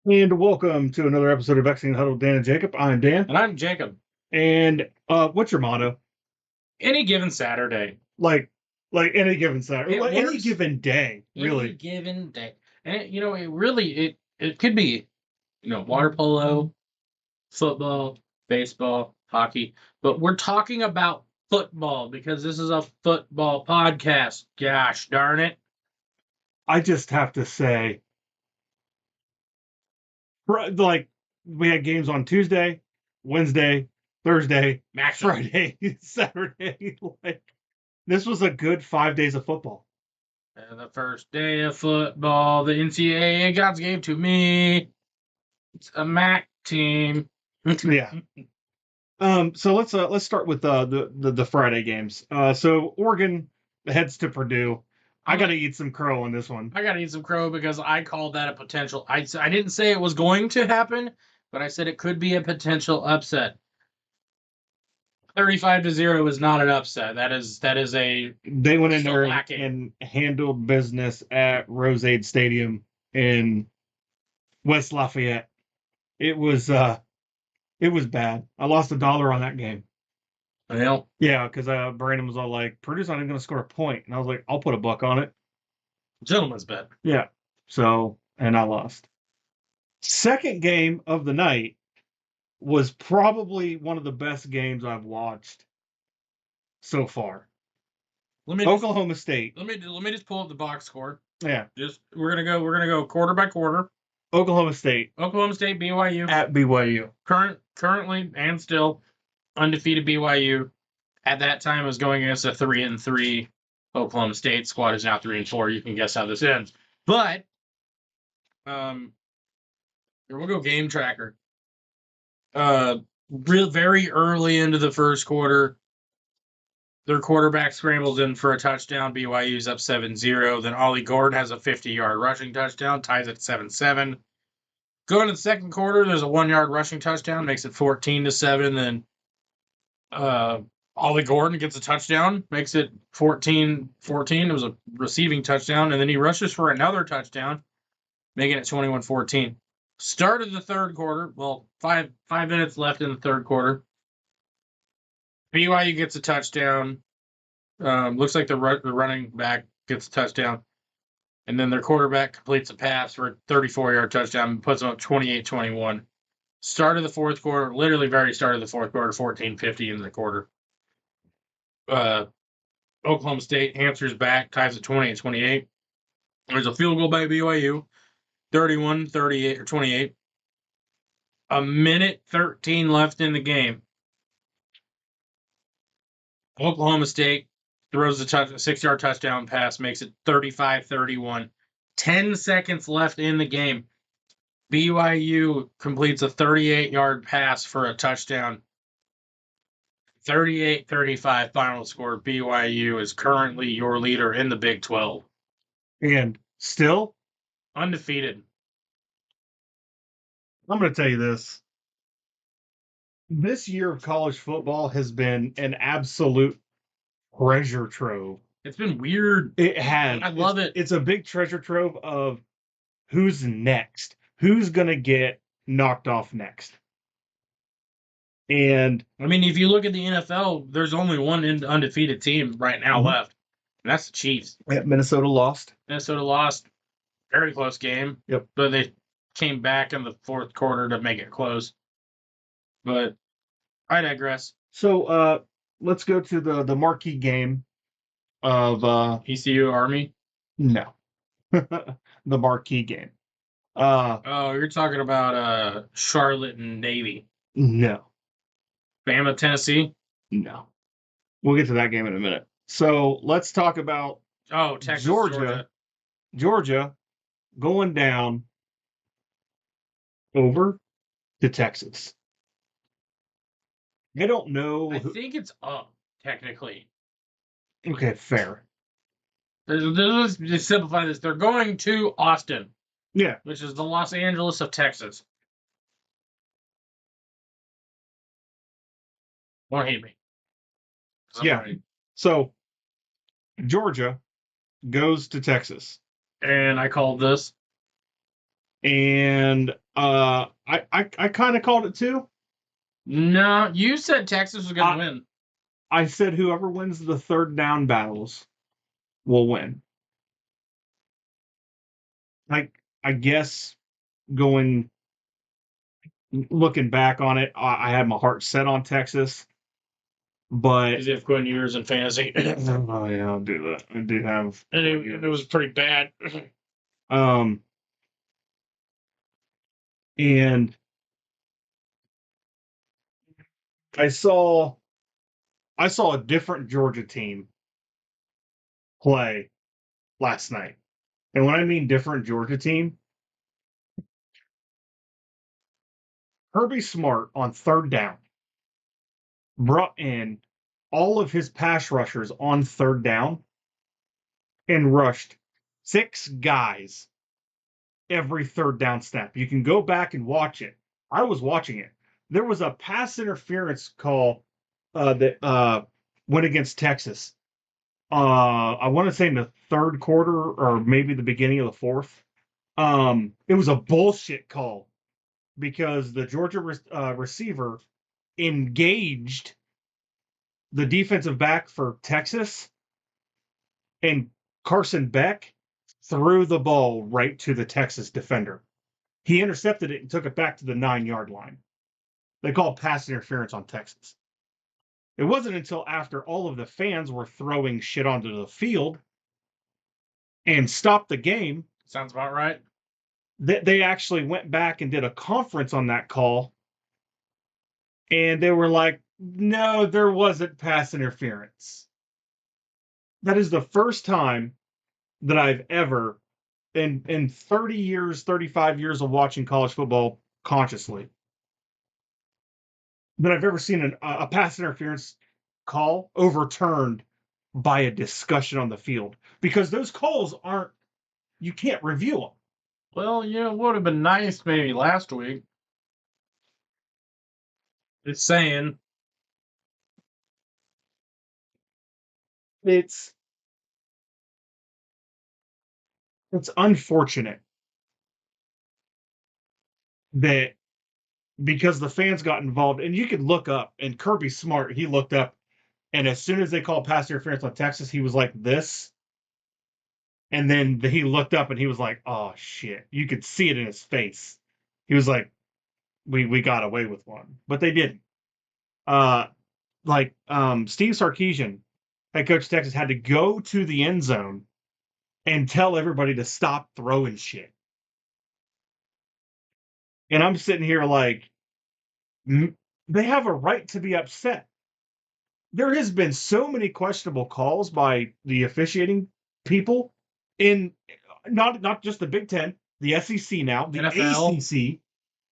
And welcome to another episode of Vaccine Huddle. Dan and Jacob. I'm Dan. And I'm Jacob. And what's your motto? Any given Saturday. Like any given Saturday, like any works. given day, really. Any given day. And it could be, water polo, football, baseball, hockey. But we're talking about football because this is a football podcast. Gosh darn it. I just have to say, like, we had games on Tuesday, Wednesday, Thursday, Friday, Saturday. Like, this was a good 5 days of football. And the first day of football, the NCAA gods gave to me. It's a MAC team. Yeah. So let's start with the Friday games. So Oregon heads to Purdue. I got to eat some crow on this one. I got to eat some crow because I called that a potential. I didn't say it was going to happen, but I said it could be a potential upset. 35-0 is not an upset. That is a. They went in there and handled business at Rose-Aid Stadium in West Lafayette. It was bad. I lost $1 on that game. Well, yeah, because Brandon was all like, "Purdue's not even going to score a point," and I was like, "I'll put $1 on it." Gentleman's bet. Yeah. So, and I lost. Second game of the night was probably one of the best games I've watched so far. Oklahoma State. Let me just pull up the box score. Yeah. We're gonna go quarter by quarter. Oklahoma State, BYU. At BYU. Currently and still undefeated BYU. At that time was going against a 3-3 Oklahoma State squad. Is now 3-4. You can guess how this ends. But here we'll go game tracker. Very early into the first quarter, their quarterback scrambles in for a touchdown. BYU's up 7-0. Then Ollie Gordon has a 50-yard rushing touchdown, ties it 7-7. Going to the second quarter, there's a 1-yard rushing touchdown, makes it 14-7. Then Ollie Gordon gets a touchdown, makes it 14-14. It was a receiving touchdown, and then he rushes for another touchdown, making it 21-14. Start of the third quarter, well, five minutes left in the third quarter. BYU gets a touchdown. Looks like the running back gets a touchdown. And then their quarterback completes a pass for a 34-yard touchdown and puts them up 28-21. Start of the fourth quarter, literally very start of the fourth quarter, 14-50 in the quarter. Oklahoma State answers back, ties at 20-28. There's a field goal by BYU, 31-38 or 28. A minute 13 left in the game. Oklahoma State throws a 6-yard touchdown pass, makes it 35-31. 10 seconds left in the game. BYU completes a 38-yard pass for a touchdown. 38-35 final score. BYU is currently your leader in the Big 12. And still undefeated. I'm going to tell you this. This year of college football has been an absolute treasure trove. It's been weird. It has. I love it. It's a big treasure trove of who's next. Who's going to get knocked off next? And I mean, if you look at the NFL, there's only one undefeated team right now left, and that's the Chiefs. Yeah, Minnesota lost. Very close game. Yep. But they came back in the fourth quarter to make it close. But I digress. So let's go to the marquee game of ECU Army? No. The marquee game. You're talking about Charlotte and Navy. No. Bama, Tennessee? No. We'll get to that game in a minute. So let's talk about Texas, Georgia going down over to Texas. I don't know. I think it's up, technically. Okay, fair. Let's just simplify this. They're going to Austin. Yeah. Which is the Los Angeles of Texas. Don't hate me. Yeah. So, Georgia goes to Texas. And I called this. And I kind of called it too. No, you said Texas was going to win. I said whoever wins the third down battles will win. I guess looking back on it, I had my heart set on Texas, but Because you have Quinn Ewers in fantasy. oh yeah, I'll do that. I do have, and it was pretty bad. And I saw a different Georgia team play last night. And when I mean different Georgia team, Kirby Smart on third down brought in all of his pass rushers on third down and rushed 6 guys every third down snap. You can go back and watch it. I was watching it. There was a pass interference call that went against Texas. I want to say in the third quarter or maybe the beginning of the fourth. It was a bullshit call because the Georgia receiver engaged the defensive back for Texas, and Carson Beck threw the ball right to the Texas defender. He intercepted it and took it back to the 9-yard line. They called pass interference on Texas. It wasn't until after all of the fans were throwing shit onto the field and stopped the game. Sounds about right. They actually went back and did a conference on that call. And they were like, no, there wasn't pass interference. That is the first time that I've ever, in 30 years, 35 years of watching college football consciously, that I've ever seen a pass interference call overturned by a discussion on the field, because those calls you can't review them. Well, it would have been nice maybe last week. Just saying. It's unfortunate that because the fans got involved, and you could look up, and Kirby Smart, he looked up, and as soon as they called pass interference on Texas, he was like this. And then he looked up and he was like, oh shit. You could see it in his face. He was like, we got away with one. But they didn't. Steve Sarkisian, head coach of Texas, had to go to the end zone and tell everybody to stop throwing shit. And I'm sitting here like, they have a right to be upset. There has been so many questionable calls by the officiating people in not just the Big Ten, the SEC now, the NFL. ACC,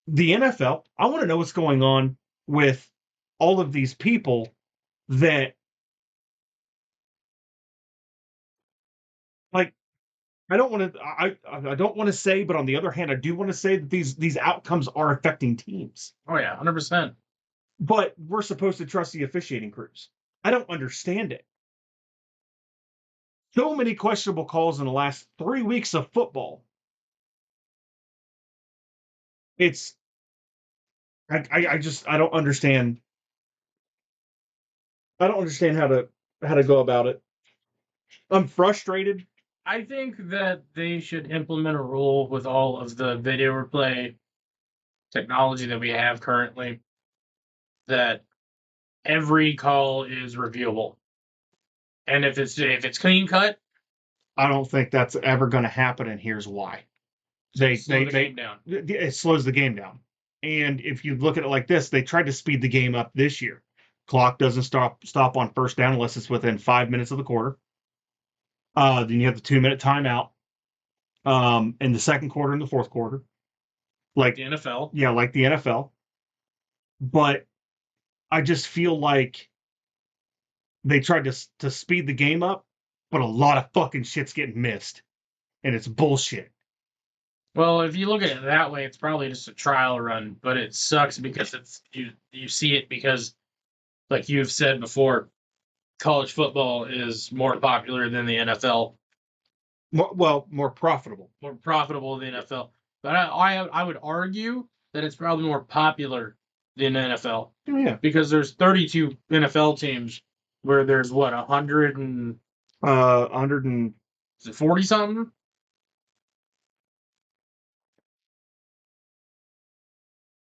the NFL. I want to know what's going on with all of these people that, like, I don't want to say, but on the other hand, I do want to say that these outcomes are affecting teams. Oh yeah, 100%. But we're supposed to trust the officiating crews. I don't understand it. So many questionable calls in the last 3 weeks of football. I don't understand. I don't understand how to go about it. I'm frustrated. I think that they should implement a rule with all of the video replay technology that we have currently that every call is reviewable. And if it's clean cut, I don't think that's ever going to happen, and here's why. They slow the game down. It slows the game down. And if you look at it like this, they tried to speed the game up this year. Clock doesn't stop on first down unless it's within 5 minutes of the quarter. Then you have the 2-minute timeout in the second quarter and the fourth quarter. Like the NFL. Yeah, like the NFL. But I just feel like they tried to speed the game up, but a lot of fucking shit's getting missed. And it's bullshit. Well, if you look at it that way, it's probably just a trial run, but it sucks because it's you see it because, like you've said before, college football is more popular than the NFL. More profitable. More profitable than the NFL. But I would argue that it's probably more popular than NFL. Oh, yeah. Because there's 32 NFL teams where there's what 100 and 40 something.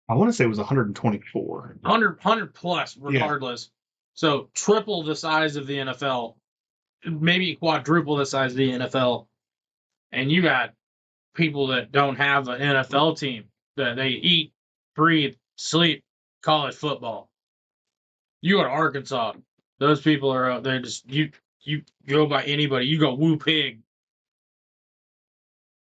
I want to say it was 124. 100 plus, regardless. Yeah. So triple the size of the NFL, maybe quadruple the size of the NFL, and you got people that don't have an NFL team that they eat, breathe, sleep college football. You go to Arkansas, those people are out there. Just you go by anybody. You go Woo Pig,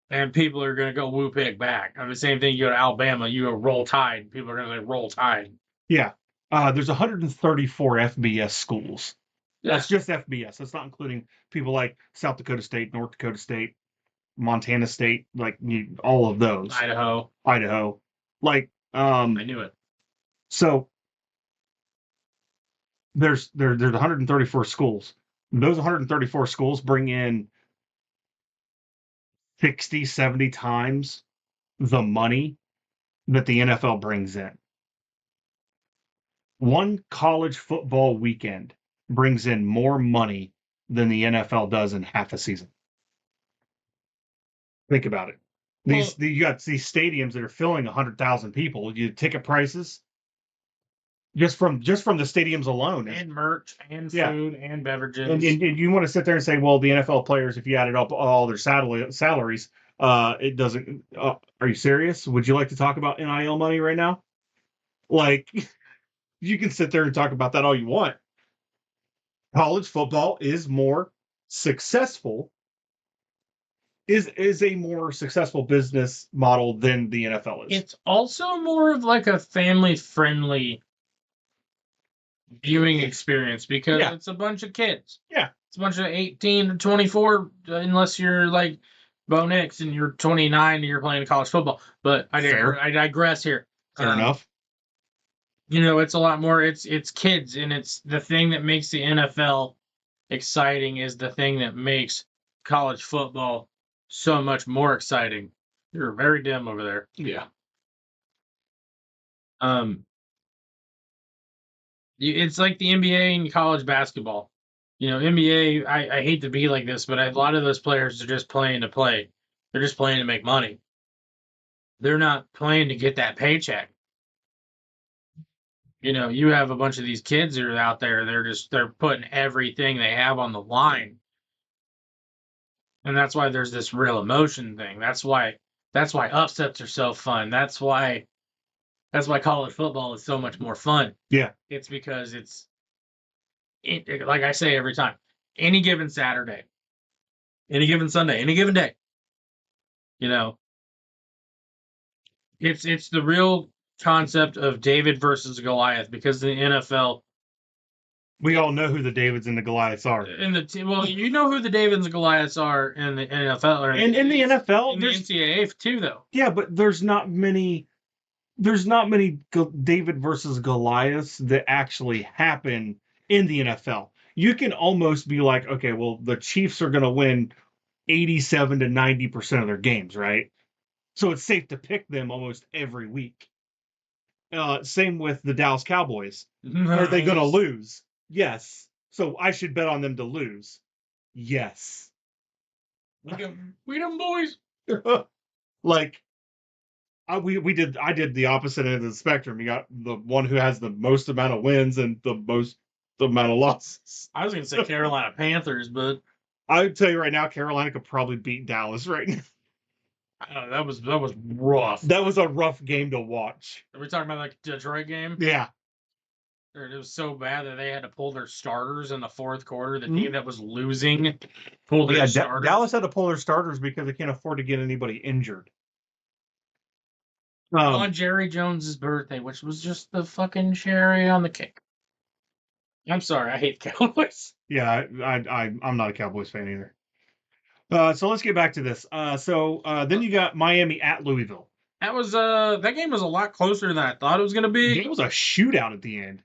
and people are gonna go Woo Pig back. I mean, the same thing. You go to Alabama, you go Roll Tide. People are gonna Roll Tide. Yeah. There's 134 FBS schools. Yeah. That's just FBS. That's not including people like South Dakota State, North Dakota State, Montana State, like all of those. Idaho. Like, I knew it. So there's 134 schools. Those 134 schools bring in 60, 70 times the money that the NFL brings in. One college football weekend brings in more money than the NFL does in half a season. Think about it. You got these stadiums that are filling 100,000 people. You ticket prices just from the stadiums alone, and merch, and food, and beverages. And you want to sit there and say, well, the NFL players, if you added up all their salaries, it doesn't. Are you serious? Would you like to talk about NIL money right now? Like, you can sit there and talk about that all you want. College football is more successful. Is a more successful business model than the NFL is. It's also more of like a family-friendly viewing experience because it's a bunch of kids. Yeah. It's a bunch of 18 to 24, unless you're like Bo Nix and you're 29 and you're playing college football. But I digress here. Fair enough. You know, it's a lot more. It's kids, and it's the thing that makes the NFL exciting is the thing that makes college football so much more exciting. You're very dim over there. Yeah. It's like the NBA and college basketball. You know, NBA, I hate to be like this, but a lot of those players are just playing to play. They're just playing to make money. They're not playing to get that paycheck. You know, you have a bunch of these kids that are out there. They're putting everything they have on the line. And that's why there's this real emotion thing. That's why upsets are so fun. That's why college football is so much more fun. Yeah. It's because like I say every time, any given Saturday, any given Sunday, any given day, you know, it's the real concept of David versus Goliath, because the NFL, we all know who the Davids and the Goliaths are. Well, you know who the Davids and Goliaths are in the NFL, or in the NFL, in the NCAA too, though. Yeah, but there's not many David versus Goliaths that actually happen in the NFL. You can almost be like, okay, well, the Chiefs are going to win 87 to 90% of their games, right? So it's safe to pick them almost every week. Same with the Dallas Cowboys. Nice. Are they going to lose? Yes. So I should bet on them to lose. Yes. We them boys. Like, I did the opposite end of the spectrum. You got the one who has the most amount of wins and the most amount of losses. I was going to say Carolina Panthers, but I would tell you right now, Carolina could probably beat Dallas right now. That was rough. That was a rough game to watch. Are we talking about like the Detroit game? Yeah. It was so bad that they had to pull their starters in the fourth quarter. The team that was losing pulled their starters. Dallas had to pull their starters because they can't afford to get anybody injured. On Jerry Jones's birthday, which was just the fucking cherry on the cake. I'm sorry, I hate Cowboys. Yeah, I'm not a Cowboys fan either. So let's get back to this. Then you got Miami at Louisville. That was that game was a lot closer than I thought it was going to be. It was a shootout at the end.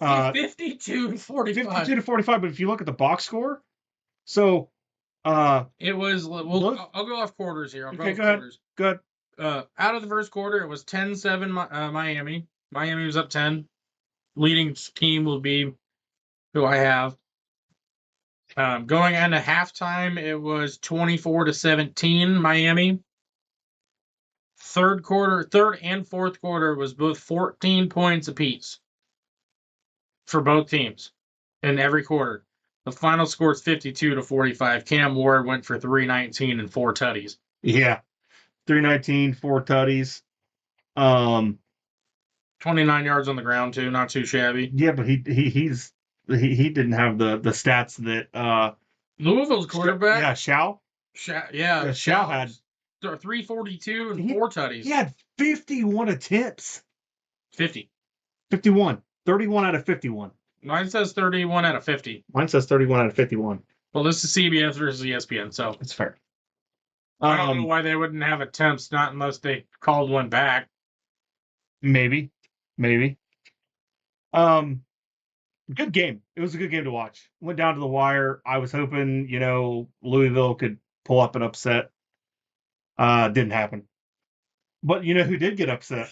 52-45. 52-45. But if you look at the box score, so it was. I'll go off quarters here. Go ahead. Out of the first quarter, it was 10-7 Miami. Miami was up 10. Leading team will be who I have. Going into halftime, it was 24-17 Miami. Third and fourth quarter was both 14 points apiece for both teams in every quarter. The final score is 52-45. Cam Ward went for 319 and 4 tutties. Yeah. 319, 4 tutties. 29 yards on the ground too, not too shabby. Yeah, but he didn't have the stats that Louisville's quarterback. Yeah, Shao. Shao had 342 and 4 tutties. He had 51 attempts. 50. 51. 31 out of 51. Mine says 31 out of 50. Mine says 31 out of 51. Well, this is CBS versus ESPN, so it's fair. I don't know why they wouldn't have attempts, not unless they called one back. Maybe. Good game. It was a good game to watch. Went down to the wire. I was hoping, Louisville could pull up an upset. Didn't happen. But you know who did get upset?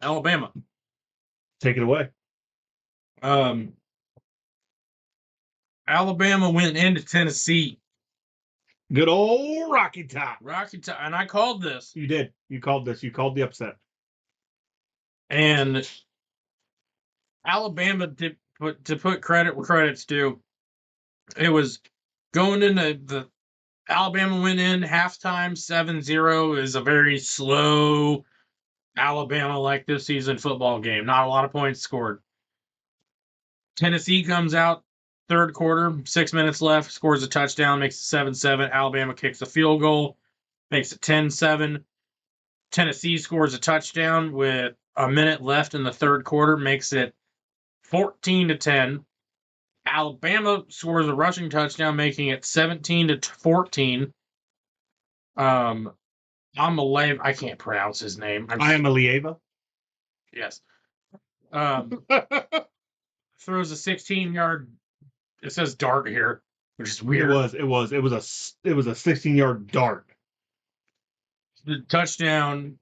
Alabama. Take it away. Alabama went into Tennessee. Good old Rocky Top. And I called this. You did. You called this. You called the upset. And Alabama, to put credit where credit's due, it was going into the Alabama went in halftime 7-0 is a very slow Alabama like this season football game. Not a lot of points scored. Tennessee comes out third quarter, 6 minutes left, scores a touchdown, makes it 7-7. Alabama kicks a field goal, makes it 10-7. Tennessee scores a touchdown with a minute left in the third quarter, makes it 14-10. Alabama scores a rushing touchdown, making it 17-14. Amaleva, I can't pronounce his name. Amaleva? Yes. Throws a 16-yard. It says dart here, which is weird. It was a 16-yard dart. The touchdown.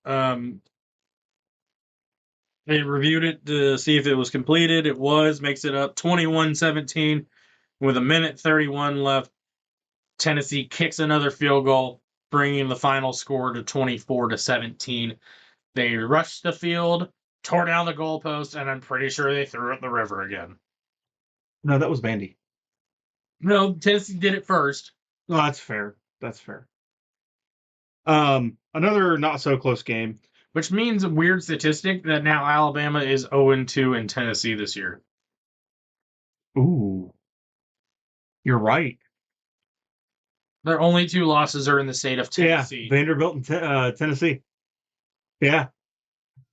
They reviewed it to see if it was completed. It was. Makes it up 21-17 with a minute 31 left. Tennessee kicks another field goal, bringing the final score to 24-17. They rushed the field, tore down the goalpost, and I'm pretty sure they threw it in the river again. No, that was Vandy. No, Tennessee did it first. No, that's fair. Another not so close game. Which means a weird statistic that now Alabama is 0-2 in Tennessee this year. Ooh. You're right. Their only 2 losses are in the state of Tennessee. Yeah, Vanderbilt and Tennessee. Yeah.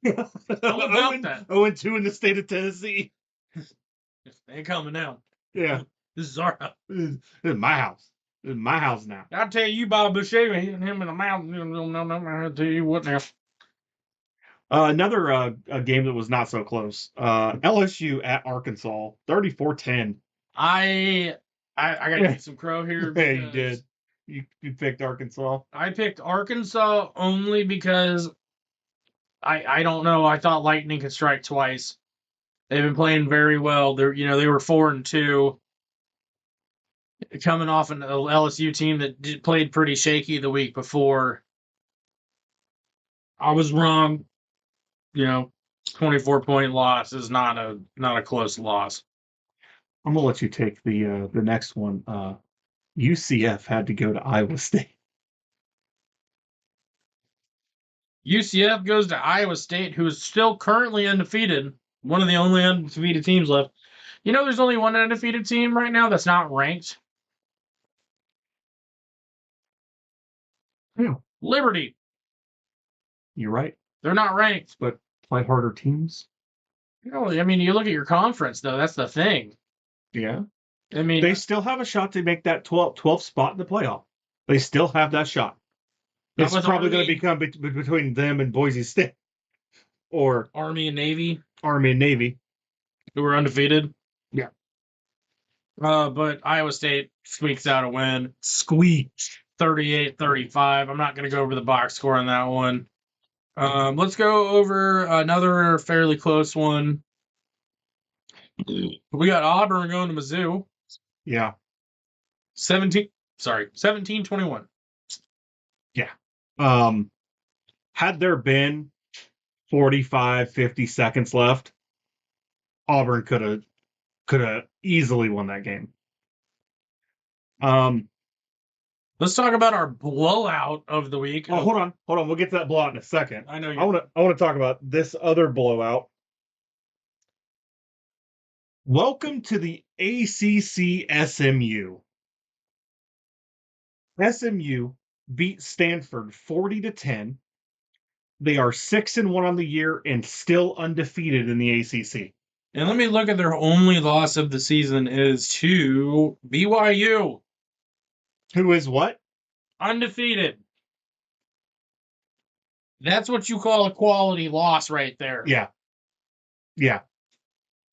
How about that? 0-2 in the state of Tennessee. They ain't coming down. Yeah. This is our house. This is my house. This is my house now. I'll tell you, Bob Boucher hitting him in the mouth. I'll tell you what now. Another game that was not so close. LSU at Arkansas, 34-10. I got to get some crow here. Yeah, you did. You picked Arkansas. I picked Arkansas only because I don't know. I thought Lightning could strike twice. They've been playing very well. They were 4-2, coming off an LSU team that played pretty shaky the week before. I was wrong. 24-point loss is not a close loss. I'm gonna let you take the next one. UCF had to go to Iowa State. UCF goes to Iowa State, who is still currently undefeated. One of the only undefeated teams left. There's only one undefeated team right now that's not ranked. Yeah. Liberty. You're right. They're not ranked. But play harder teams. You look at your conference, though. That's the thing. Yeah. They still have a shot to make that 12th spot in the playoff. They still have that shot. It's probably going to become between them and Boise State. Or Army and Navy. Who are undefeated. Yeah. But Iowa State squeaks out a win. Squeak. 38-35. I'm not going to go over the box score on that one. Let's go over another fairly close one. We got Auburn going to Mizzou. Yeah. 17-21. Yeah. Had there been 45, 50 seconds left, Auburn could have easily won that game. Let's talk about our blowout of the week. Oh, hold on. We'll get to that blowout in a second. I know you. I want to talk about this other blowout. Welcome to the ACC SMU. SMU beat Stanford 40-10. They are 6-1 on the year and still undefeated in the ACC. And let me look at their only loss of the season is to BYU. Who is what? Undefeated. That's what you call a quality loss right there. Yeah.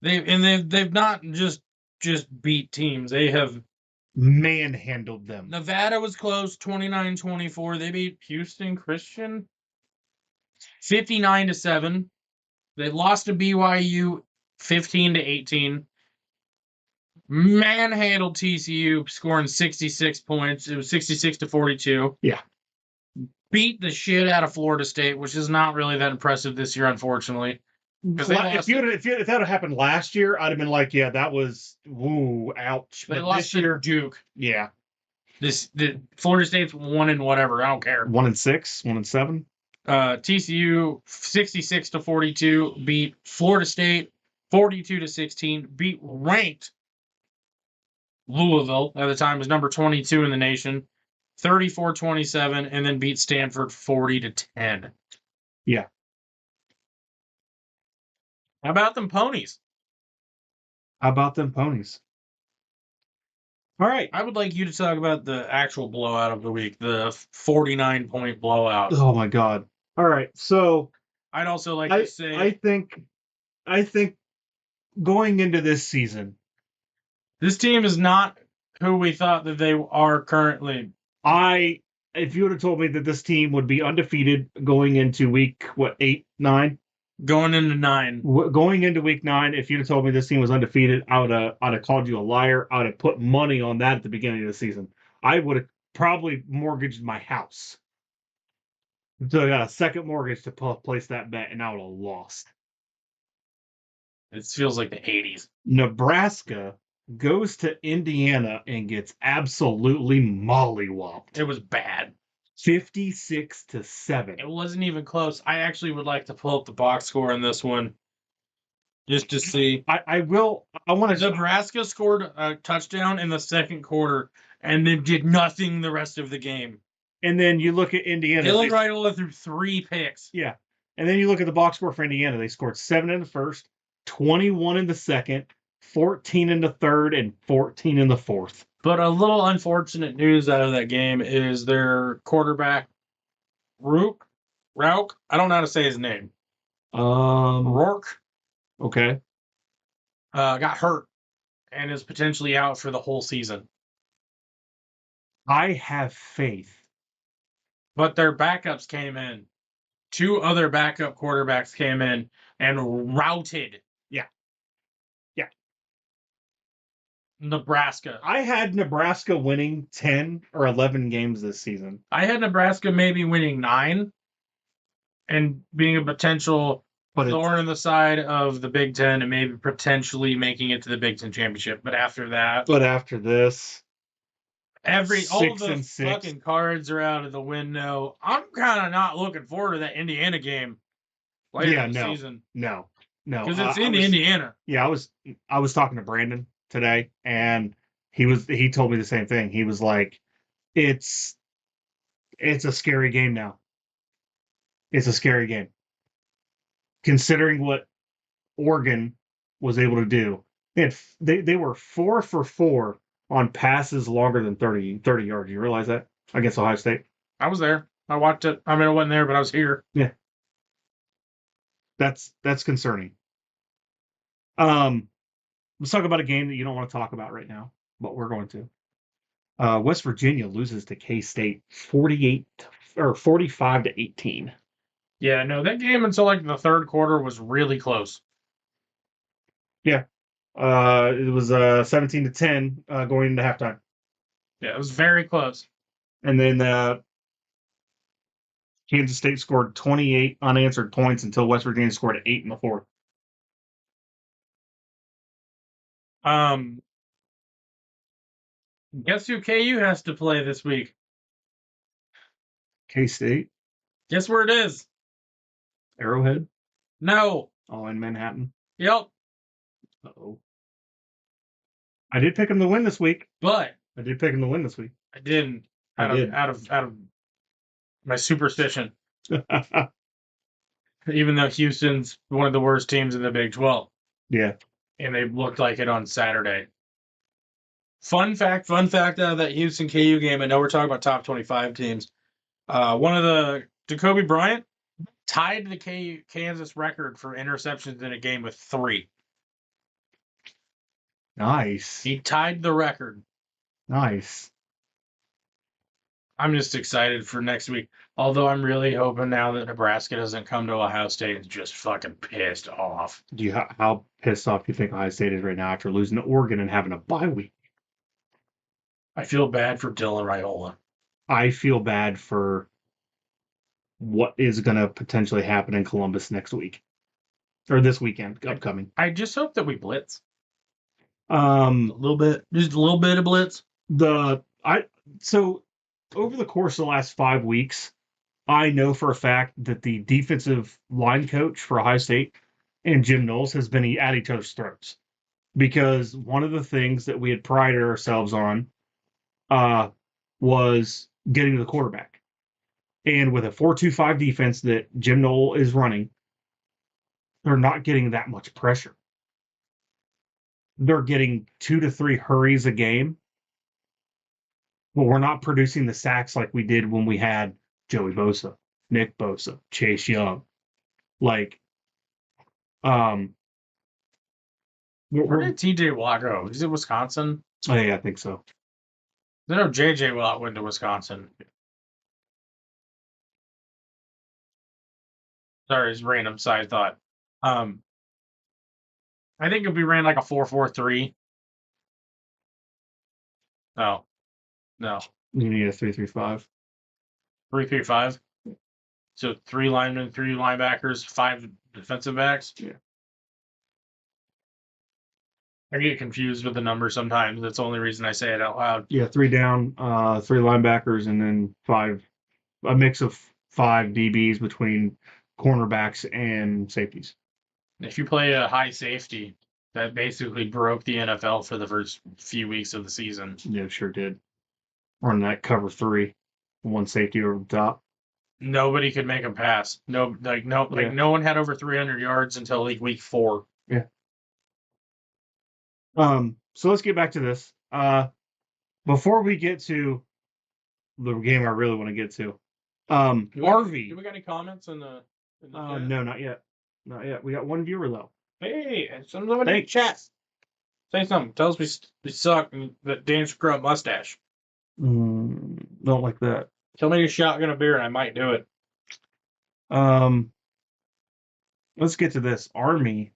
They've not just beat teams. They have manhandled them. Nevada was close, 29-24. They beat Houston Christian 59-7. They lost to BYU 15-18. Manhandled TCU, scoring 66 points. It was 66-42. Yeah. Beat the shit out of Florida State, which is not really that impressive this year, unfortunately. If that had happened last year, I'd have been like, yeah, that was ouch. They lost this year, Duke. Yeah. The Florida State's 1-whatever. I don't care. 1-6, 1-7. TCU 66-42 beat Florida State 42-16. Beat ranked Louisville at the time was number 22 in the nation, 34-27, and then beat Stanford 40-10. Yeah. How about them ponies? All right. I would like you to talk about the actual blowout of the week, the 49-point blowout. Oh my God. All right. So I'd also like to say I think going into this season, this team is not who we thought that they are currently. If you would have told me that this team would be undefeated going into week 8, 9? Going into 9. Going into week 9, if you'd have told me this team was undefeated, I'd have called you a liar. I would have put money on that at the beginning of the season. I would have probably mortgaged my house. So I got a second mortgage to place that bet, and I would have lost. It feels like the 80s. Nebraska goes to Indiana and gets absolutely mollywopped. It was bad. 56-7. It wasn't even close. I actually would like to pull up the box score in this one just to see. I want to. Nebraska scored a touchdown in the second quarter and then did nothing the rest of the game. And then you look at Indiana. Dylan Reinola threw 3 picks. Yeah. And then you look at the box score for Indiana. They scored 7 in the first, 21 in the second, 14 in the third, and 14 in the fourth. But a little unfortunate news out of that game is their quarterback, Rourke. I don't know how to say his name. Rourke. Okay. Got hurt and is potentially out for the whole season. I have faith. But their backups came in. 2 other backup quarterbacks came in and routed. Yeah. Nebraska. I had Nebraska winning 10 or 11 games this season. I had Nebraska maybe winning 9 and being a potential thorn in the side of the Big Ten and maybe potentially making it to the Big Ten championship. But after this, all of those fucking cards are out of the window. I'm kind of not looking forward to that Indiana game later in the season. No. Because it's in Indiana. Yeah, I was talking to Brandon today, and he told me the same thing. He was like, it's a scary game now. It's a scary game. Considering what Oregon was able to do. They were 4 for 4 on passes longer than 30 yards. You realize that? Against Ohio State? I was there. I watched it. I mean, I wasn't there, but I was here. Yeah. That's concerning. Let's talk about a game that you don't want to talk about right now, but we're going to. West Virginia loses to K-State 45-18. Yeah, no, that game until like the third quarter was really close. Yeah. It was 17-10 going into halftime. Yeah, it was very close. And then Kansas State scored 28 unanswered points until West Virginia scored 8 in the fourth. Guess who KU has to play this week? K-State. Guess where it is? Arrowhead. No. Oh, in Manhattan. Yep. Uh-oh. I did pick them to win this week. But I did pick them to win this week. I didn't. I did. Out of my superstition. Even though Houston's one of the worst teams in the Big 12. Yeah. And they looked like it on Saturday. Fun fact out of that Houston KU game. I know we're talking about top 25 teams. One of the Jacoby Bryant tied the Kansas record for interceptions in a game with 3. Nice. He tied the record. Nice. I'm just excited for next week. Although I'm really hoping now that Nebraska doesn't come to Ohio State and just fucking pissed off. How pissed off do you think Ohio State is right now after losing to Oregon and having a bye week? I feel bad for Dylan Raiola. I feel bad for what is going to potentially happen in Columbus next week. Or this weekend, upcoming. I just hope that we blitz. A little bit. Just a little bit of blitz. So over the course of the last 5 weeks, I know for a fact that the defensive line coach for Ohio State and Jim Knowles has been at each other's throats. Because one of the things that we had prided ourselves on was getting to the quarterback. And with a 4-2-5 defense that Jim Knowles is running, they're not getting that much pressure. They're getting 2 to 3 hurries a game. But we're not producing the sacks like we did when we had Joey Bosa, Nick Bosa, Chase Young. Where did TJ Watt go? Is it Wisconsin? Oh, yeah, I think so. I know JJ Watt went to Wisconsin. Sorry, it's random side thought. I think if we ran like a 4-4-3. No. You need a 3-3-5. 3-3-5. So 3 linemen, 3 linebackers, 5 defensive backs. Yeah. I get confused with the number sometimes. That's the only reason I say it out loud. Yeah, 3 down, 3 linebackers, and then 5, a mix of 5 DBs between cornerbacks and safeties. If you play a high safety, that basically broke the NFL for the first few weeks of the season. Yeah, it sure did. Running that cover 3, 1 safety over the top. Nobody could make a pass. No one had over 300 yards until like week 4. Yeah. So let's get back to this. Before we get to the game I really want to get to, RV. Do we got any comments in the no, not yet. Not yet. We got 1 viewer though. Hey, somebody in chat. Say something. Tell us we suck and that Dan screw up mustache. Don't like that. Tell me to shotgun a beer and I might do it. Let's get to this. Army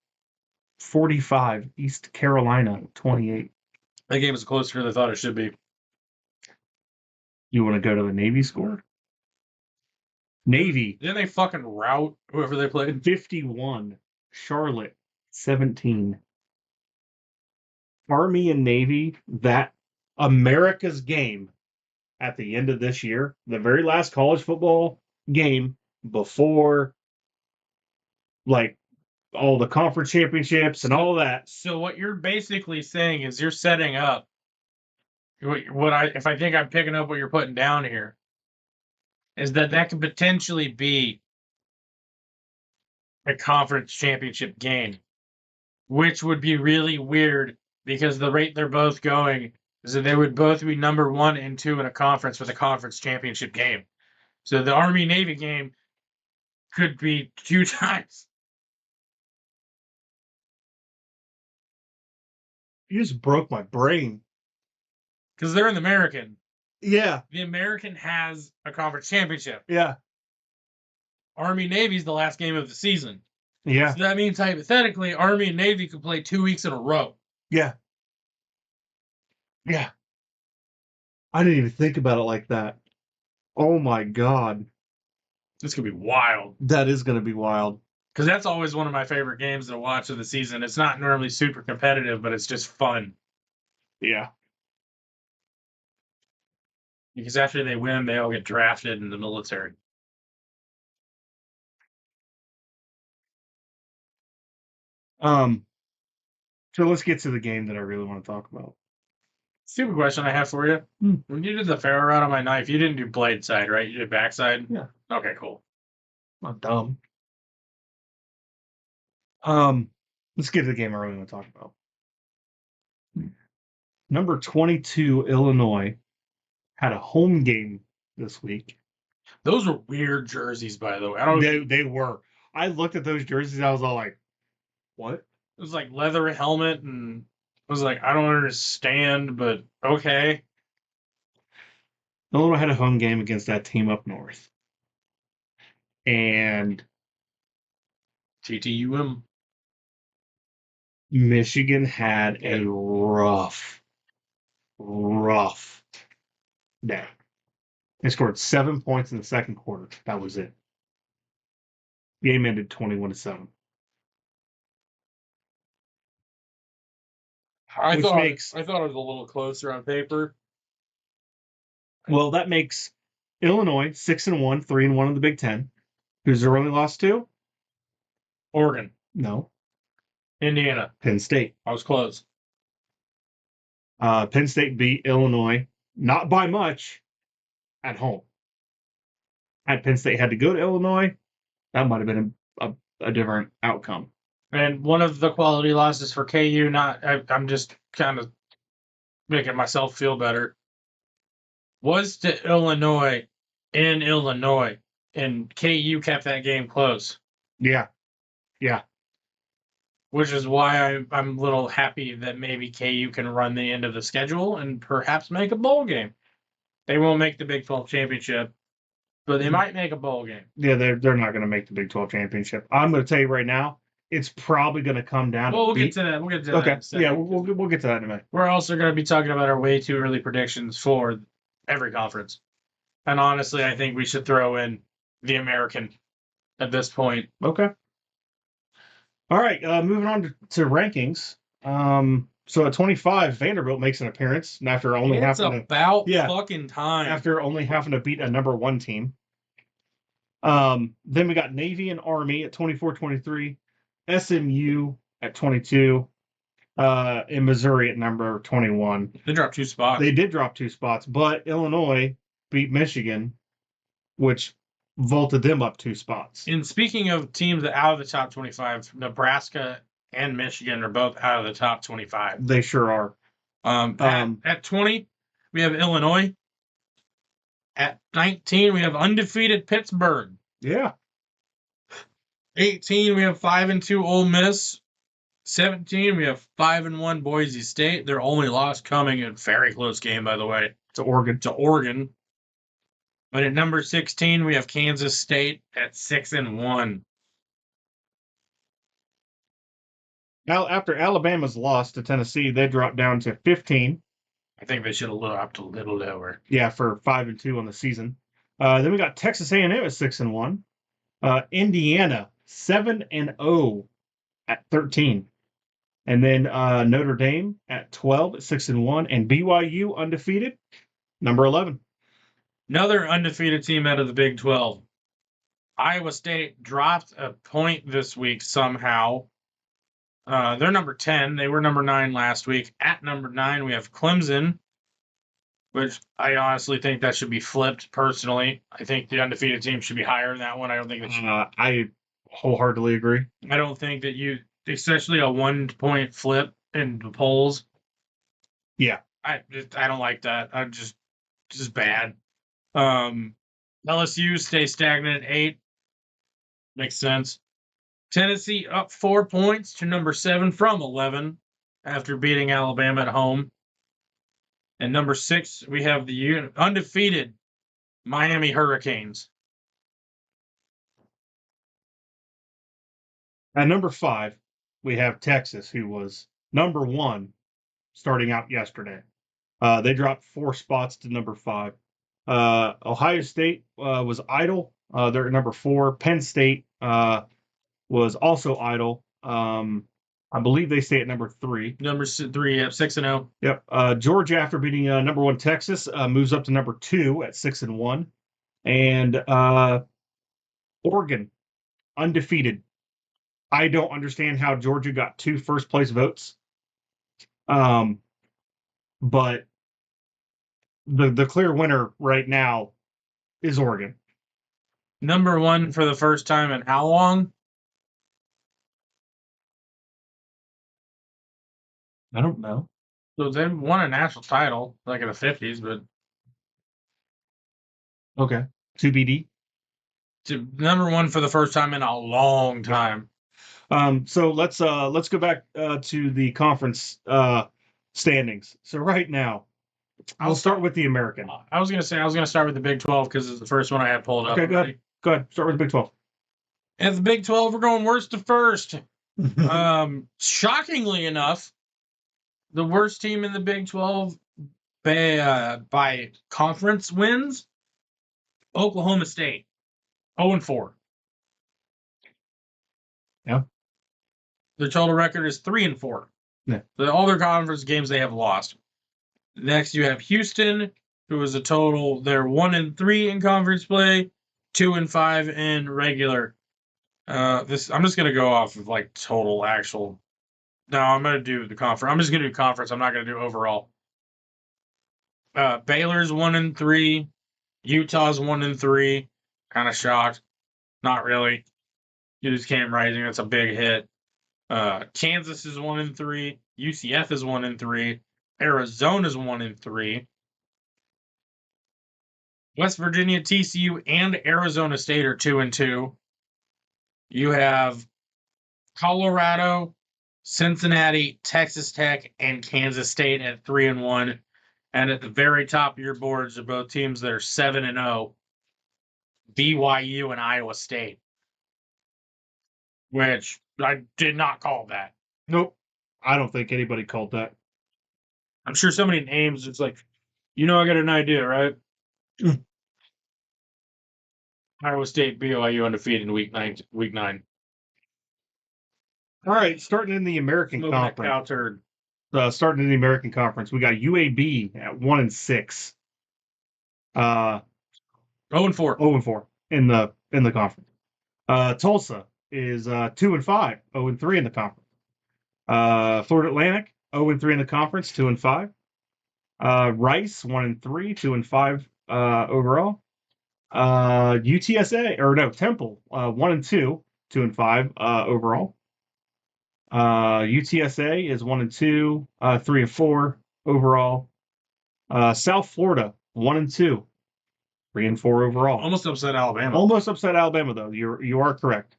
45, East Carolina 28. That game is closer than I thought it should be. You want to go to the Navy score? Navy. Didn't they fucking rout whoever they played? 51. Charlotte 17. Army and Navy, that America's game at the end of this year, the very last college football game before like all the conference championships and all that. So what you're basically saying is you're setting up if I think I'm picking up what you're putting down here is that could potentially be a conference championship game, which would be really weird because the rate they're both going is that they would both be number 1 and 2 in a conference with a conference championship game. So the Army-Navy game could be 2 times. You just broke my brain. because they're in the American. Yeah. The American has a conference championship. Yeah. Army-Navy's the last game of the season. Yeah. So that means, hypothetically, Army and Navy could play 2 weeks in a row. Yeah. Yeah. I didn't even think about it like that. Oh my God. This could be wild. That is going to be wild. Because that's always one of my favorite games to watch of the season. It's not normally super competitive, but it's just fun. Yeah. Because after they win, they all get drafted in the military. So let's get to the game that I really want to talk about. Stupid question I have for you. When you did the ferro rod on my knife, you didn't do blade side, right? You did backside? Yeah. Okay, cool. Not dumb. Let's get to the game I really want to talk about. Number 22, Illinois, had a home game this week. Those were weird jerseys, by the way. I don't. They were. I looked at those jerseys. I was all like, "What?" It was like leather helmet, and I was like, I don't understand, but okay. Illinois had a home game against that team up north, and TTUM. Michigan had a rough day. They scored 7 points in the second quarter. That was it. Game ended 21-7. I thought it was a little closer on paper. Well, that makes Illinois 6-1, 3-1 in the Big Ten. Who's their only loss to? Oregon. No. Indiana. Penn State. I was close. Penn State beat Illinois, not by much, at home. Had Penn State had to go to Illinois, that might have been a different outcome. And one of the quality losses for KU, I'm just kind of making myself feel better, was to Illinois in Illinois, and KU kept that game close. Yeah. Yeah. Which is why I'm a little happy that maybe KU can run the end of the schedule and perhaps make a bowl game. They won't make the Big 12 championship, but they might make a bowl game. Yeah, they're not going to make the Big 12 championship. I'm going to tell you right now, it's probably going to come down. Well, we'll get to that. We'll get to that. Okay. In a second. Yeah, we'll get to that in a minute. We're also going to be talking about our way too early predictions for every conference. And honestly, I think we should throw in the American at this point. Okay. All right. Moving on to rankings. So at 25, Vanderbilt makes an appearance after only fucking time. After only having to beat a number 1 team. Then we got Navy and Army at 24-23, SMU at 22, in Missouri at number 21. They dropped 2 spots. They did drop 2 spots, but Illinois beat Michigan, which vaulted them up 2 spots. And speaking of teams that out of the top 25, Nebraska and Michigan are both out of the top 25. They sure are. At 20, we have Illinois. At 19, we have undefeated Pittsburgh. Yeah. 18, we have 5-2 Ole Miss. 17, we have 5-1 Boise State. Their only loss coming in a very close game, by the way, to Oregon. But at number 16, we have Kansas State at 6-1. Now, after Alabama's loss to Tennessee, they dropped down to 15. I think they should have dropped a little lower. Yeah, for 5-2 on the season. Then we got Texas A&M at 6-1. Indiana 7-0 at 13. And then Notre Dame at 12 at 6-1, and BYU undefeated, number 11. Another undefeated team out of the Big 12. Iowa State dropped a point this week somehow. They're number 10. They were number 9 last week. At number 9, we have Clemson, which I honestly think that should be flipped personally. I think the undefeated team should be higher than that one. I don't think that should. I wholeheartedly agree. I don't think that especially a 1-point flip in the polls. Yeah. I don't like that. I'm just bad. LSU stay stagnant at 8. Makes sense. Tennessee up 4 points to number 7 from 11 after beating Alabama at home. And number 6, we have the undefeated Miami Hurricanes. At number 5, we have Texas, who was number 1 starting out yesterday. They dropped 4 spots to number 5. Ohio State was idle. They're at number 4. Penn State was also idle. I believe they stay at number 3. Number 3, yep, 6-0. Yep. Georgia, after beating number 1 Texas, moves up to number 2 at 6-1. And Oregon, undefeated. I don't understand how Georgia got 2 first-place votes. But the clear winner right now is Oregon. Number 1 for the first time in how long? I don't know. So they won a national title, like in the 50s, but Okay. 2BD. Number 1 for the first time in a long time. So let's go back to the conference standings. So right now, I'll start with the American. I was gonna start with the Big 12 because it's the first one I had pulled up. Okay, go ahead. Start with the Big 12. At the Big 12, we're going worst to first. Shockingly enough, the worst team in the Big 12 by conference wins, Oklahoma State, 0-4. Yeah. Their total record is 3-4. Yeah. All their conference games they have lost. Next, you have Houston, who is they're 1-3 in conference play, 2-5 in regular. I'm just gonna go off of like total actual. No, I'm gonna do the conference. I'm just gonna do conference. I'm not gonna do overall. Baylor's 1-3, Utah's 1-3. Kind of shocked. Not really. You just came rising. That's a big hit. Kansas is 1-3. UCF is 1-3. Arizona's 1-3. West Virginia, TCU, and Arizona State are 2-2. You have Colorado, Cincinnati, Texas Tech, and Kansas State at 3-1. And at the very top of your boards are both teams that are 7-0. BYU and Iowa State. Which I did not call that. Nope. I don't think anybody called that. I'm sure somebody names it's like, I got an idea, right? Iowa State, BYU undefeated in week 9. All right, starting in the American Conference. Starting in the American Conference, we got UAB at 1-6. 0-4. 0-4 in the conference. Tulsa is 2-5, 0-3 in the conference. Florida Atlantic 0-3 in the conference, 2-5. Rice 1-3, 2-5 overall. Temple 1-2, 2-5 overall. UTSA is 1-2, 3-4 overall. South Florida 1-2, 3-4 overall. Almost upset Alabama. Almost upset Alabama though. You are correct.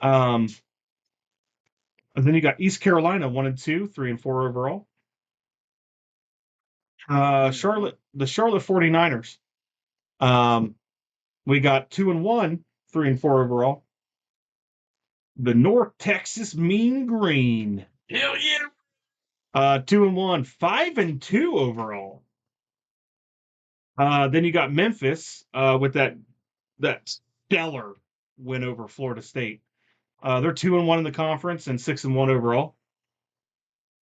And then you got East Carolina 1-2, 3-4 overall. The Charlotte 49ers. We got 2-1, 3-4 overall. The North Texas Mean Green. Hell yeah. 2-1, 5-2 overall. Then you got Memphis with that stellar win over Florida State. They're 2-1 in the conference and 6-1 overall.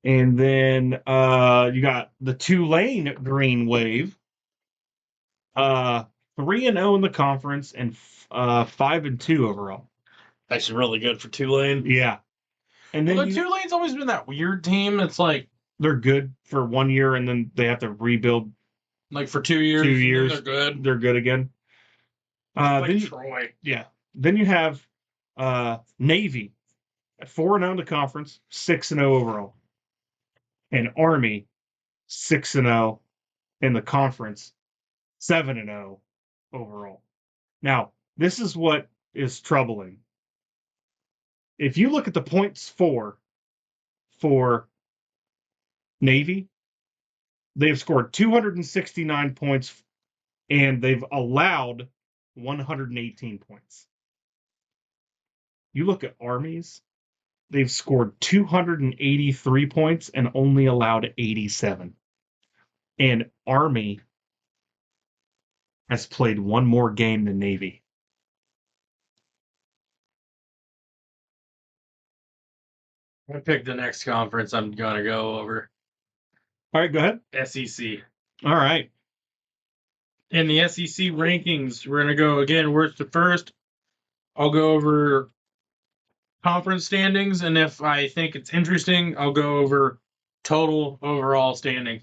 And then you got the Tulane Green Wave. 3-0 in the conference and 5-2 overall. That's really good for Tulane. Yeah. And then Tulane's always been that weird team. It's like they're good for 1 year and then they have to rebuild. Like for 2 years. 2 years. They're good. They're good again. Like Troy. Yeah. Then you have Navy at 4-0 in the conference, 6-0 overall. And Army 6-0 in the conference, 7-0 overall. Now, this is what is troubling. If you look at the points for Navy, They've scored 269 points, and they've allowed 118 points. You look at Army's, they've scored 283 points and only allowed 87. And Army has played one more game than Navy. I picked the next conference I'm going to go over. All right, go ahead. SEC. All right. In the SEC rankings, we're going to go again worst to first. I'll go over conference standings, and if I think it's interesting, I'll go over total overall standings.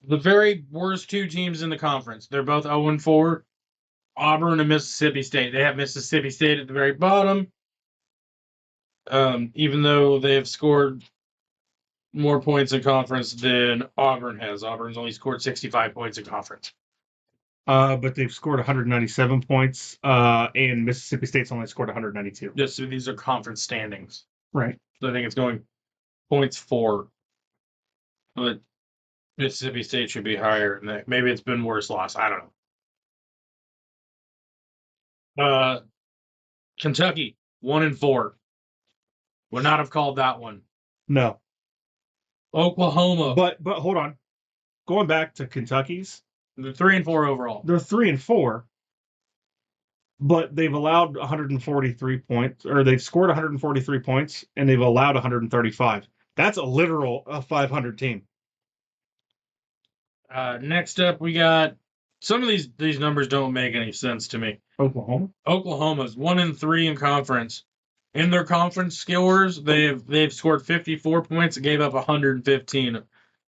The very worst two teams in the conference. They're both 0-4. Auburn and Mississippi State. They have Mississippi State at the very bottom. Even though they have scored more points in conference than Auburn has. Auburn's only scored 65 points in conference. But they've scored 197 points, and Mississippi State's only scored 192. Just so these are conference standings. Right. So I think it's going points for. But Mississippi State should be higher. Maybe it's been worse loss. I don't know. Kentucky, 1-4. Would not have called that one. No. Oklahoma. But hold on. Going back to Kentucky's, They're 3-4 overall. they're 3-4, but they've allowed 143 points, or they've scored 143 points, and they've allowed 135. That's a literal 500 team. Next up, we got some of these numbers don't make any sense to me. Oklahoma. Oklahoma's 1-3 in conference. In their conference scores, they've scored 54 points and gave up 115.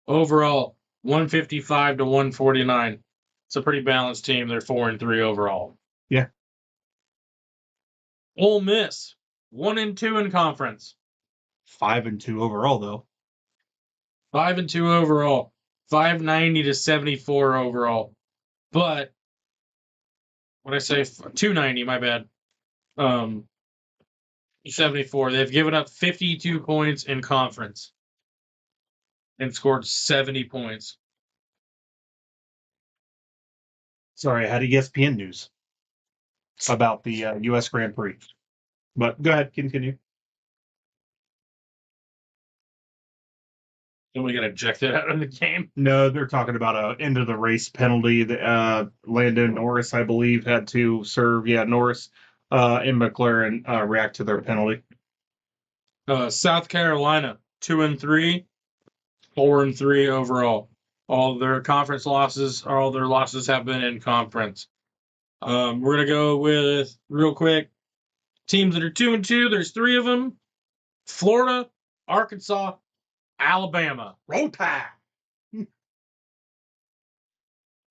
Overall, 155 to 149. It's a pretty balanced team. They're 4-3 overall. Yeah. Ole Miss, 1-2 in conference. 5-2 overall, though. 5-2 overall. 590 to 74 overall. But when I say 290, my bad. 74. They've given up 52 points in conference and scored 70 points. Sorry, I had ESPN news about the U.S. Grand Prix. But go ahead, continue. And we got ejected out of the game. No, they're talking about a end of the race penalty that Lando Norris, I believe, had to serve. Yeah, Norris and McLaren react to their penalty. South Carolina, 2-3, 4-3 overall. All their conference losses, all their losses have been in conference. We're gonna go with real quick teams that are 2-2. There's 3 of them: Florida, Arkansas, Alabama. Roll Tide.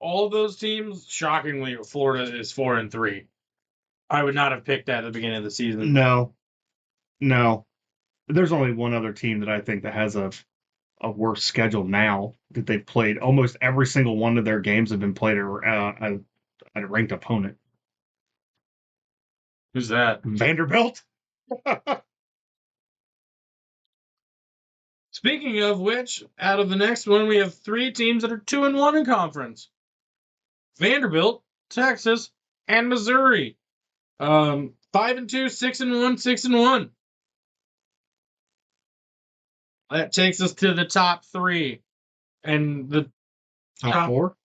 All of those teams, shockingly, Florida is 4-3. I would not have picked that at the beginning of the season. No. There's only one other team that I think that has a worse schedule now that they've played. Almost every single one of their games have been played at a ranked opponent. Who's that? Vanderbilt. Speaking of which, out of the next one, we have 3 teams that are 2-1 in conference: Vanderbilt, Texas, and Missouri. 5-2, 6-1, 6-1. That takes us to the top 3, and the Top 4.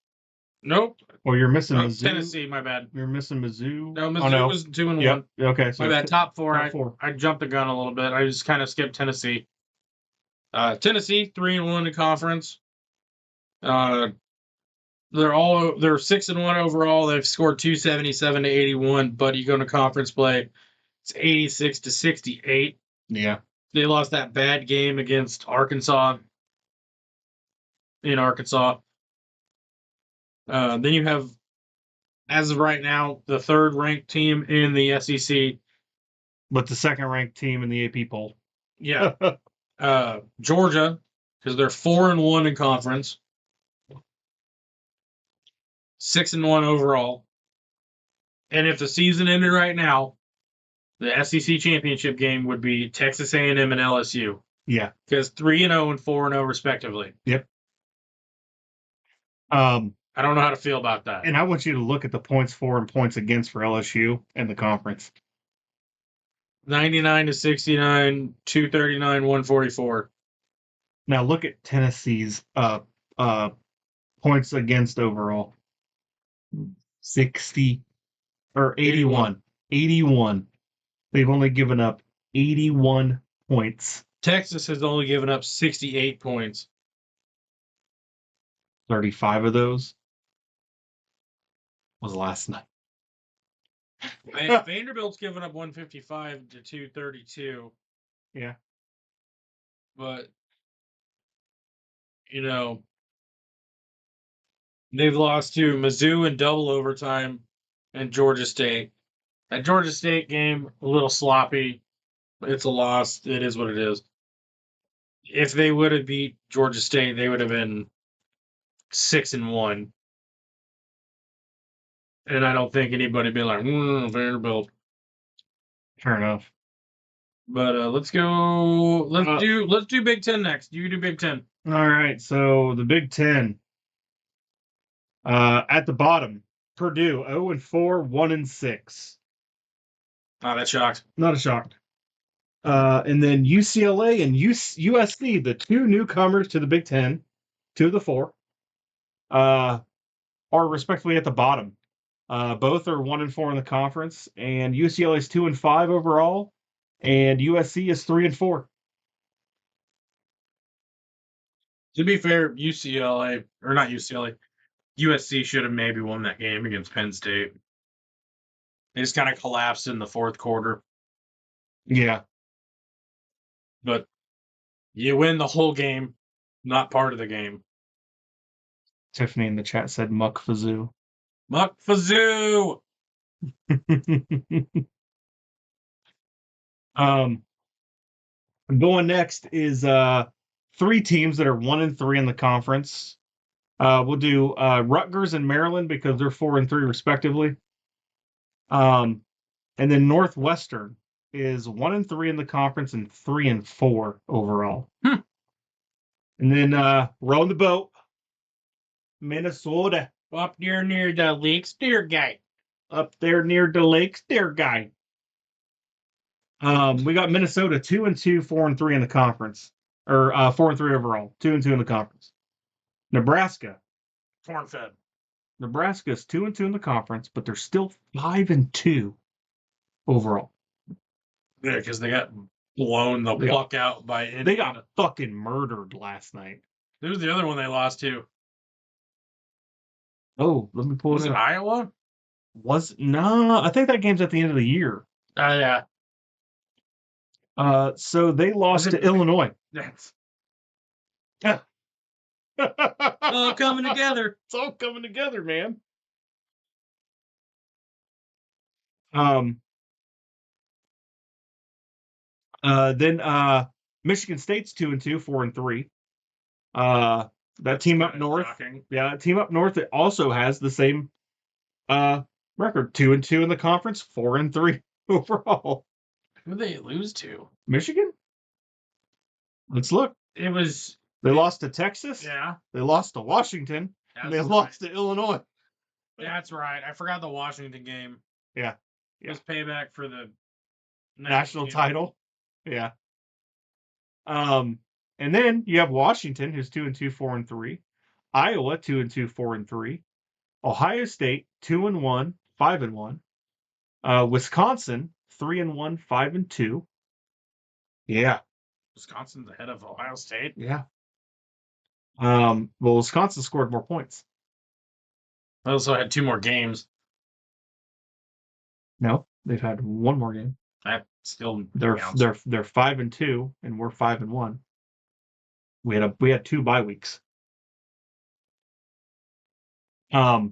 Nope. Well, you're missing Mizzou. Tennessee. My bad. You're missing Mizzou. No, Mizzou was 2-1. Yep. Okay. So my bad. Top 4. Top 4. I jumped the gun a little bit. I just kind of skipped Tennessee. Tennessee 3-1 in conference. They're 6-1 overall. They've scored 277 to 81, but you go to conference play, it's 86 to 68. Yeah. They lost that bad game against Arkansas. In Arkansas. Then you have, as of right now, the 3rd ranked team in the SEC. But the 2nd ranked team in the AP poll. Yeah. Georgia, because they're 4-1 in conference. 6-1 overall. And if the season ended right now, the SEC championship game would be Texas A&M and LSU. Yeah. Because 3-0 and 4-0 respectively. Yep. I don't know how to feel about that. And I want you to look at the points for and points against for LSU and the conference. 99 to 69, 239, 144. Now look at Tennessee's points against overall. 60 or 81. 81. They've only given up 81 points. Texas has only given up 68 points. 35 of those was last night. Vanderbilt's given up 155 to 232. Yeah. But, they've lost to Mizzou in double overtime and Georgia State. That Georgia State game, a little sloppy. It's a loss. It is what it is. If they would have beat Georgia State, they would have been 6-1. And I don't think anybody would be like, Vanderbilt. Fair enough. But let's go. Let's do Big Ten next. You do Big Ten. All right. So the Big Ten. At the bottom, Purdue 0-4, 1-6. Oh, that shocked. Not a shock. And then UCLA and USC, the two newcomers to the Big Ten, 2 of the 4, are respectively at the bottom. Both are 1-4 in the conference, and UCLA is 2-5 overall, and USC is 3-4. To be fair, UCLA, or not UCLA, USC should have maybe won that game against Penn State. They just kind of collapsed in the fourth quarter. Yeah. But you win the whole game, not part of the game. Tiffany in the chat said Muck Fazoo. Muck Fazoo! Going next is 3 teams that are 1-3 in the conference. We'll do Rutgers and Maryland because they're 4-3 respectively. And then Northwestern is 1-3 in the conference and 3-4 overall. And then rowing the boat, Minnesota. Up there near the Lakes, dear guy. Up there near the Lakes, dear guy. We got Minnesota 2-2, 4-3 in the conference. Or 4-3 overall. 2-2 in the conference. Nebraska. Corn-fed. Nebraska is 2-2 in the conference, but they're still 5-2 overall. Yeah, because they got blown the fuck out by Indiana. They got fucking murdered last night. Who's the other one they lost to? Oh, let me pull Was it it up. Iowa? No, I think that game's at the end of the year. Yeah. So they lost to Illinois. That's all coming together. It's all coming together, man. Then Michigan State's 2-2, 4-3. That team up north. Shocking. Yeah, that team up north, it also has the same record. 2-2 in the conference, 4-3 overall. Who did they lose to? Michigan? Let's look. It was. They lost to Texas. Yeah. They lost to Washington. And they lost to Illinois. That's right. I forgot the Washington game. Yeah. It was payback for the national title. Yeah. And then you have Washington, who's 2-2, 4-3. Iowa, 2-2, 4-3. Ohio State, 2-1, 5-1. Wisconsin, 3-1, 5-2. Yeah. Wisconsin's ahead of Ohio State. Yeah. Well, Wisconsin scored more points. They also had 2 more games. No, they've had 1 more game. That still they're counts. they're 5-2, and we're 5-1. We had 2 bye weeks. But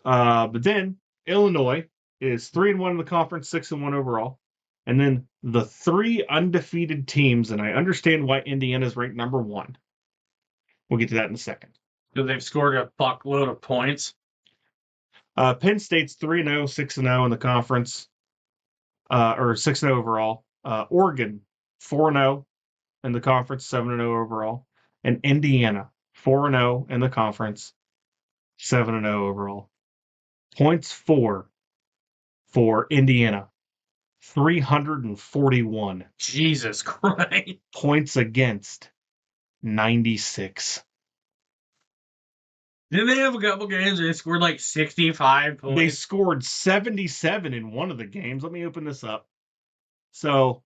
then Illinois is 3-1 in the conference, 6-1 overall. And then the 3 undefeated teams, and I understand why Indiana's ranked number 1. We'll get to that in a second. So they've scored a fuckload of points. Penn State's 3-0, 6-0 in the conference, or 6-0 overall. Oregon, 4-0 in the conference, 7-0 overall. And Indiana, 4-0 in the conference, 7-0 overall. Points for Indiana, 341. Jesus Christ. Points against, 96. Didn't they have a couple games where they scored like 65 points? They scored 77 in one of the games. Let me open this up. So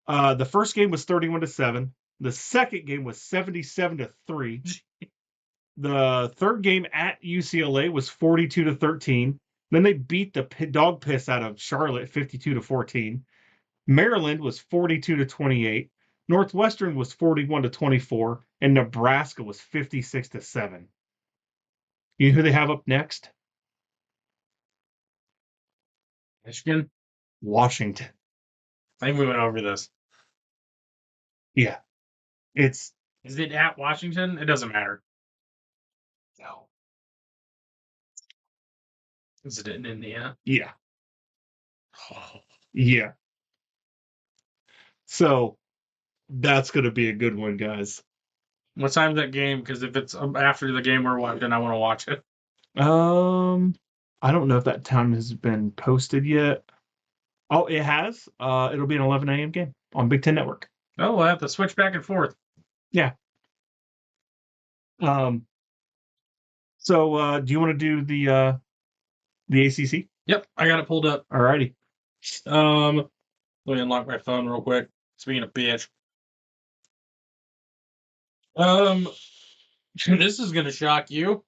the first game was 31-7. The second game was 77-3. The third game at UCLA was 42-13. Then they beat the dog piss out of Charlotte 52-14. Maryland was 42-28. Northwestern was 41-24, and Nebraska was 56-7. You know who they have up next? Michigan? Washington. I think we went over this. Yeah. Is it at Washington? It doesn't matter. No. Is it in Indiana? Yeah. Yeah. So that's going to be a good one, guys. What time's that game? Because if it's after the game we're watching, I want to watch it. I don't know if that time has been posted yet. Oh, it has. It'll be an 11 a.m. game on Big Ten Network. Oh, we'll have to switch back and forth. Yeah. So do you want to do the ACC? Yep, I got it pulled up. Alrighty. Let me unlock my phone real quick. It's being a bitch. This is gonna shock you.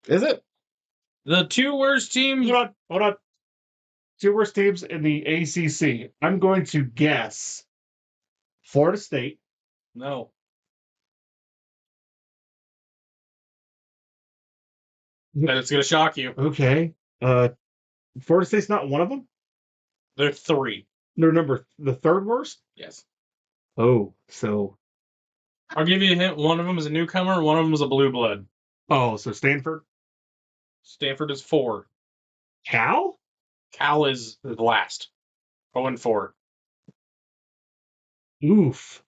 Is it? The two worst teams. Hold on. Two worst teams in the ACC. I'm going to guess Florida State. No. And it's gonna shock you. Okay. Florida State's not one of them? They're 3. They're the third worst? Yes. Oh, so. I'll give you a hint. One of them is a newcomer. One of them is a blue blood. Oh, so Stanford? Stanford is 4. Cal? Cal is the last. 0-4. Oof.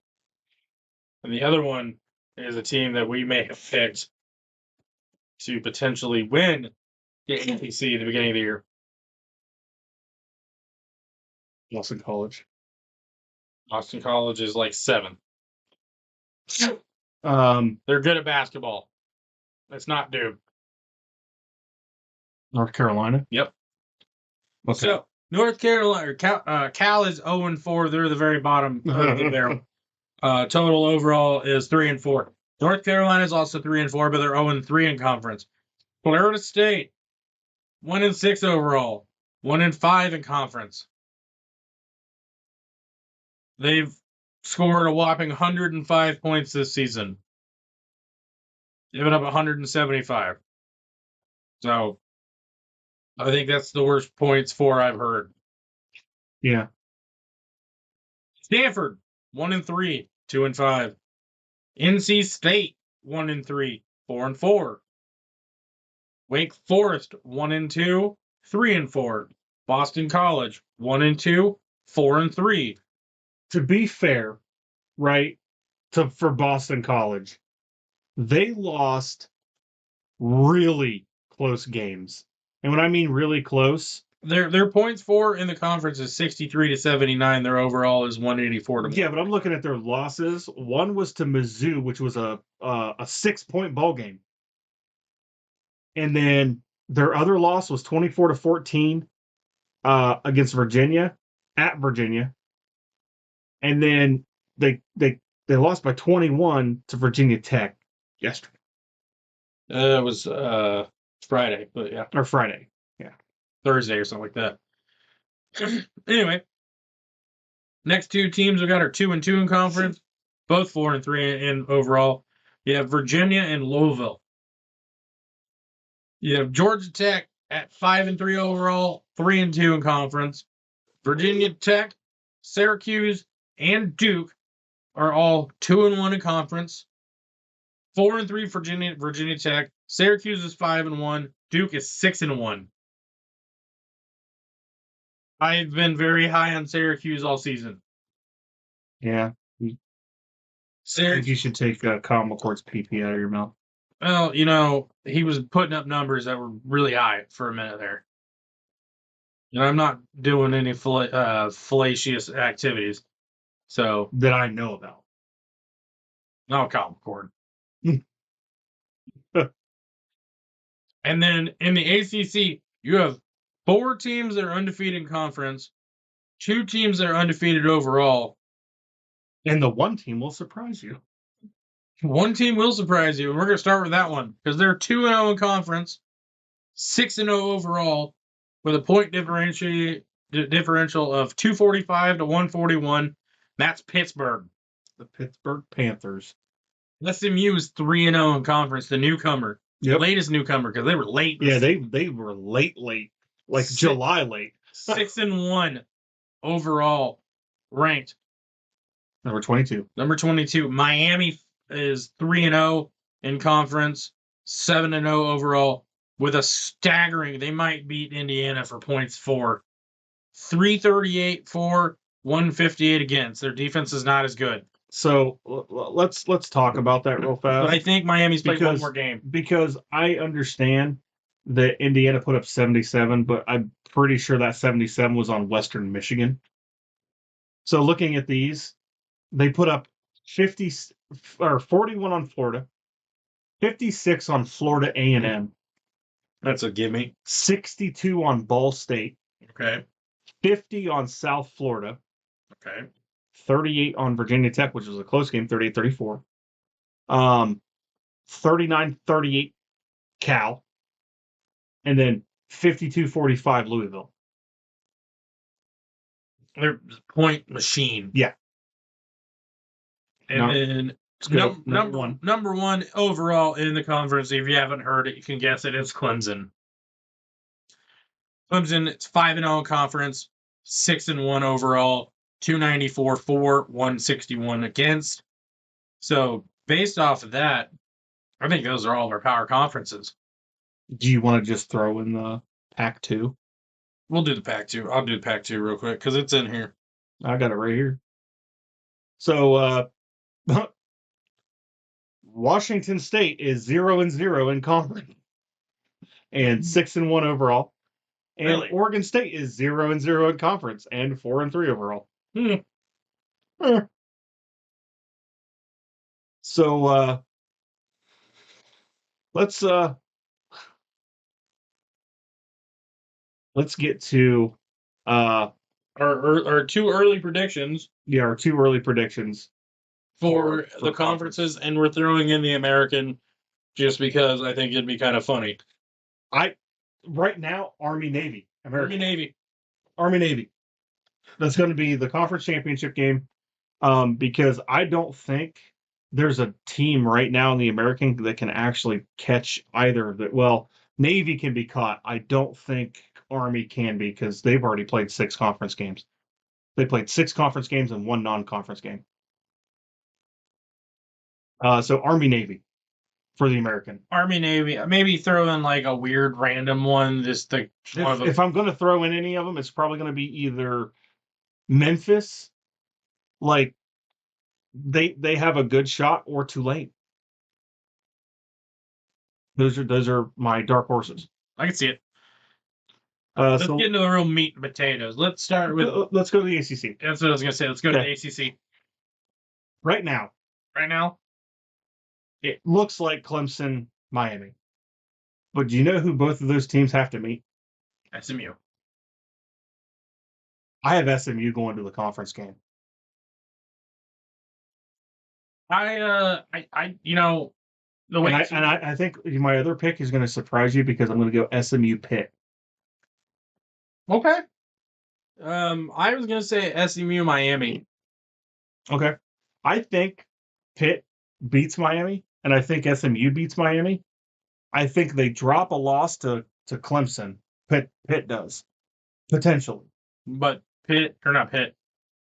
And the other one is a team that we may have picked to potentially win the ACC at the beginning of the year. Boston College. Boston College is like 7. They're good at basketball. It's not Duke. North Carolina. Yep. Okay. So North Carolina, Cal is 0-4. They're the very bottom of the barrel. Total overall is 3-4. North Carolina is also 3-4, but they're 0-3 in conference. Florida State, 1-6 overall, 1-5 in conference. They've scored a whopping 105 points this season. Given up 175. So I think that's the worst points for I've heard. Yeah. Stanford, 1-3, 2-5. NC State, 1-3, 4-4. Wake Forest, 1-2, 3-4. Boston College, 1-2, 4-3. To be fair, right, for Boston College, they lost really close games. And when I mean really close, their points for in the conference is 63-79. Their overall is 184. Yeah, but I'm looking at their losses. One was to Mizzou, which was a 6-point ball game. And then their other loss was 24-14 against Virginia, at Virginia. And then they lost by 21 to Virginia Tech yesterday. It was Friday, but yeah. Or Friday. Yeah. Thursday or something like that. Anyway. Next two teams we got are 2-2 in conference. Both 4-3 in overall. You have Virginia and Louisville. You have Georgia Tech at 5-3 overall, 3-2 in conference. Virginia Tech, Syracuse, and Duke are all 2-1 in conference. 4-3 Virginia Tech. Syracuse is 5-1. Duke is 6-1. I've been very high on Syracuse all season. Yeah. I think you should take Kyle McCord's PP out of your mouth. Well, he was putting up numbers that were really high for a minute there. And I'm not doing any fallacious activities. So, that I know about. no, Colin McCord. And then in the ACC, you have 4 teams that are undefeated in conference, 2 teams that are undefeated overall. And the one team will surprise you. One team will surprise you, and we're going to start with that one because they're 2-0 in conference, 6-0 overall, with a point differential of 245 to 141. That's Pittsburgh. The Pittsburgh Panthers. SMU is 3-0 in conference, the newcomer. Yep. Latest newcomer because they were late. Yeah, they were late, like July late. 6-1 overall, ranked. Number 22. Number 22, Miami is 3-0 in conference, 7-0 overall, with a staggering. They might beat Indiana for points for 338 for, 158 against. Their defense is not as good. So let's talk about that real fast. But I think Miami's played one more game. Because I understand that Indiana put up 77, but I'm pretty sure that 77 was on Western Michigan. So looking at these, they put up 50 or 41 on Florida, 56 on Florida A&M. That's a gimme. 62 on Ball State. Okay. 50 on South Florida. Okay. 38 on Virginia Tech, which was a close game, 38-34. 39-38 Cal. And then 52-45 Louisville. They're point machine. Yeah. And then number one overall in the conference, if you haven't heard it, you can guess it. It's Clemson. Clemson, it's 5-0 in conference, 6-1 overall, 294 for, 161 against. So based off of that, I think those are all of our power conferences. Do you want to just throw in the Pac-2? We'll do the Pac-2. I'll do the Pac-2 real quick because it's in here. I got it right here. So Washington State is 0-0 in conference and 6-1 overall. And Really? Oregon State is 0-0 in conference and 4-3 overall. So let's get to our 2 early predictions. Yeah, our 2 early predictions for the conferences, and we're throwing in the American just because I think it'd be kind of funny. Right now, Army Navy. Army Navy. That's going to be the conference championship game. Because I don't think there's a team right now in the American that can actually catch either of it. Well, Navy can be caught. I don't think Army can be because they've already played 6 conference games. They played 6 conference games and 1 non-conference game. So Army Navy for the American. Army Navy. Maybe throw in like a weird random one. If I'm going to throw in any of them, it's probably going to be either Memphis, like they have a good shot, or Tulane. Those are my dark horses. I can see it. Let's get into the real meat and potatoes. Let's start with. Let's go to the ACC. That's what I was going to say. Let's go to the ACC. Right now, it looks like Clemson, Miami. But do you know who both of those teams have to meet? SMU. I have SMU going to the conference game. I think my other pick is going to surprise you because I'm going to go SMU Pitt. Okay. I was going to say SMU Miami. Okay. I think Pitt beats Miami, and I think SMU beats Miami. I think they drop a loss to Clemson. Pitt does. Potentially. But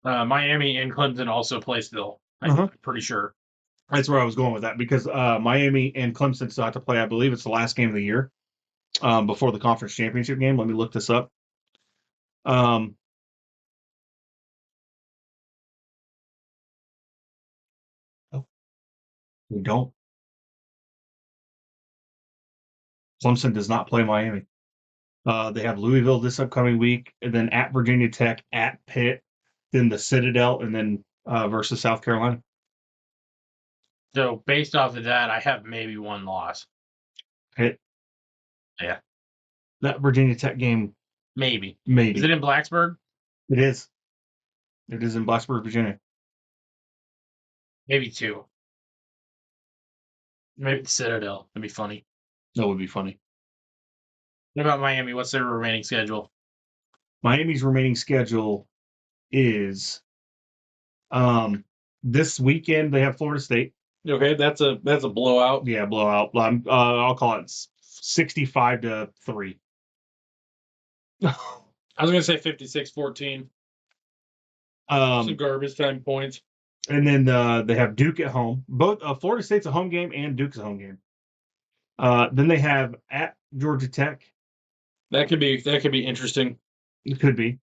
Miami and Clemson also play still. I'm pretty sure. That's where I was going with that because Miami and Clemson still have to play. I believe it's the last game of the year before the conference championship game. Let me look this up. We don't. Clemson does not play Miami. They have Louisville this upcoming week, and then at Virginia Tech, at Pitt, then the Citadel, and then versus South Carolina. So based off of that, I have maybe one loss. Pitt. Yeah. That Virginia Tech game. Maybe. Maybe. Is it in Blacksburg? It is. It is in Blacksburg, Virginia. Maybe 2. Maybe the Citadel. That'd be funny. That would be funny. What about Miami? What's their remaining schedule? Miami's remaining schedule is this weekend they have Florida State. Okay, that's a blowout. Yeah, blowout. I'll call it 65-3. I was gonna say 56-14. Some garbage time points. And then they have Duke at home. Both Florida State's a home game and Duke's a home game. Then they have at Georgia Tech. That could be interesting. It could be.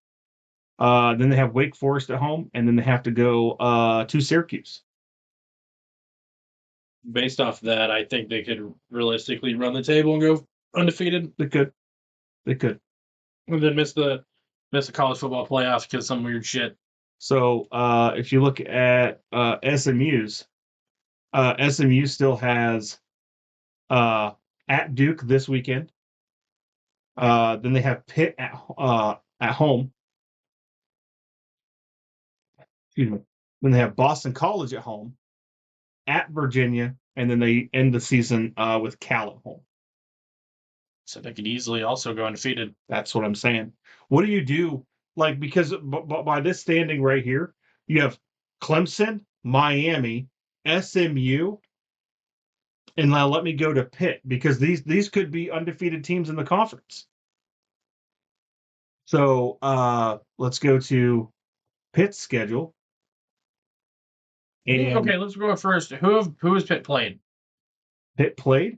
Then they have Wake Forest at home, and then they have to go to Syracuse. Based off that, I think they could realistically run the table and go undefeated. They could. And then miss the college football playoffs because some weird shit. So if you look at SMU's, SMU still has at Duke this weekend. Then they have Pitt at home. Excuse me. Then they have Boston College at home, at Virginia, and then they end the season with Cal at home. So they could easily also go undefeated. That's what I'm saying. What do you do? Like, because by this standing right here, you have Clemson, Miami, SMU, and now let me go to Pitt, because these could be undefeated teams in the conference. So let's go to Pitt's schedule. And okay, let's go first. Who has Pitt played? Pitt played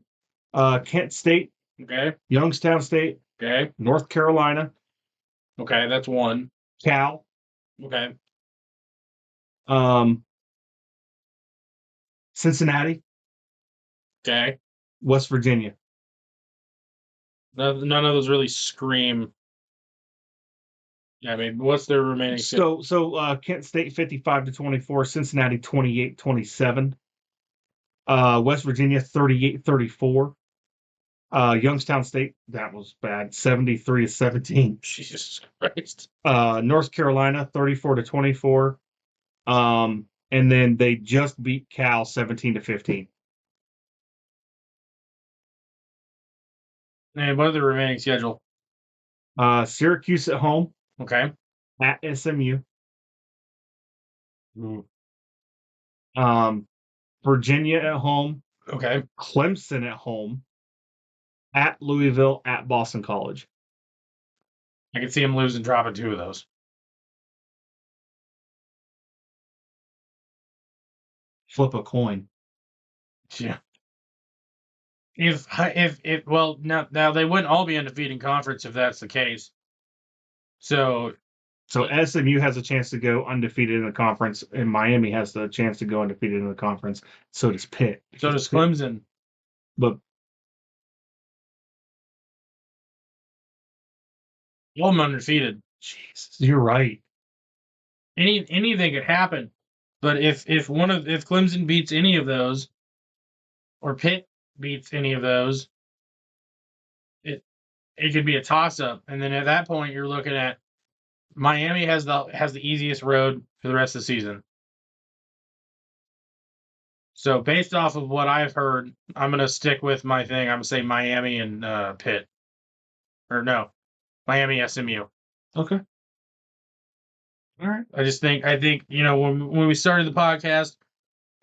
Kent State, Okay. Youngstown State, Okay. North Carolina. Okay, that's 1. Cal. Okay. Cincinnati. Okay. West Virginia. None of those really scream. Yeah, I mean, what's their remaining? So Kent State 55-24, Cincinnati 28-27, West Virginia 38-34, Youngstown State, that was bad, 73-17. Jesus Christ. North Carolina 34-24, and then they just beat Cal 17-15. And what are the remaining schedule? Syracuse at home. Okay. At SMU. Virginia at home. Okay. Clemson at home. At Louisville, at Boston College. I can see him losing, dropping 2 of those. Flip a coin. Yeah. If well, now they wouldn't all be undefeated in conference if that's the case. So SMU has a chance to go undefeated in the conference, and Miami has the chance to go undefeated in the conference. So does Pitt. So does Clemson. But all undefeated. Jesus, you're right. Anything could happen. But if Clemson beats any of those, or Pitt beats any of those, it could be a toss up. And then at that point, you're looking at Miami has the easiest road for the rest of the season. So based off of what I've heard, I'm going to stick with my thing. I'm going to say Miami and Pitt. Or no, Miami, SMU. Okay. All right. I think, when we started the podcast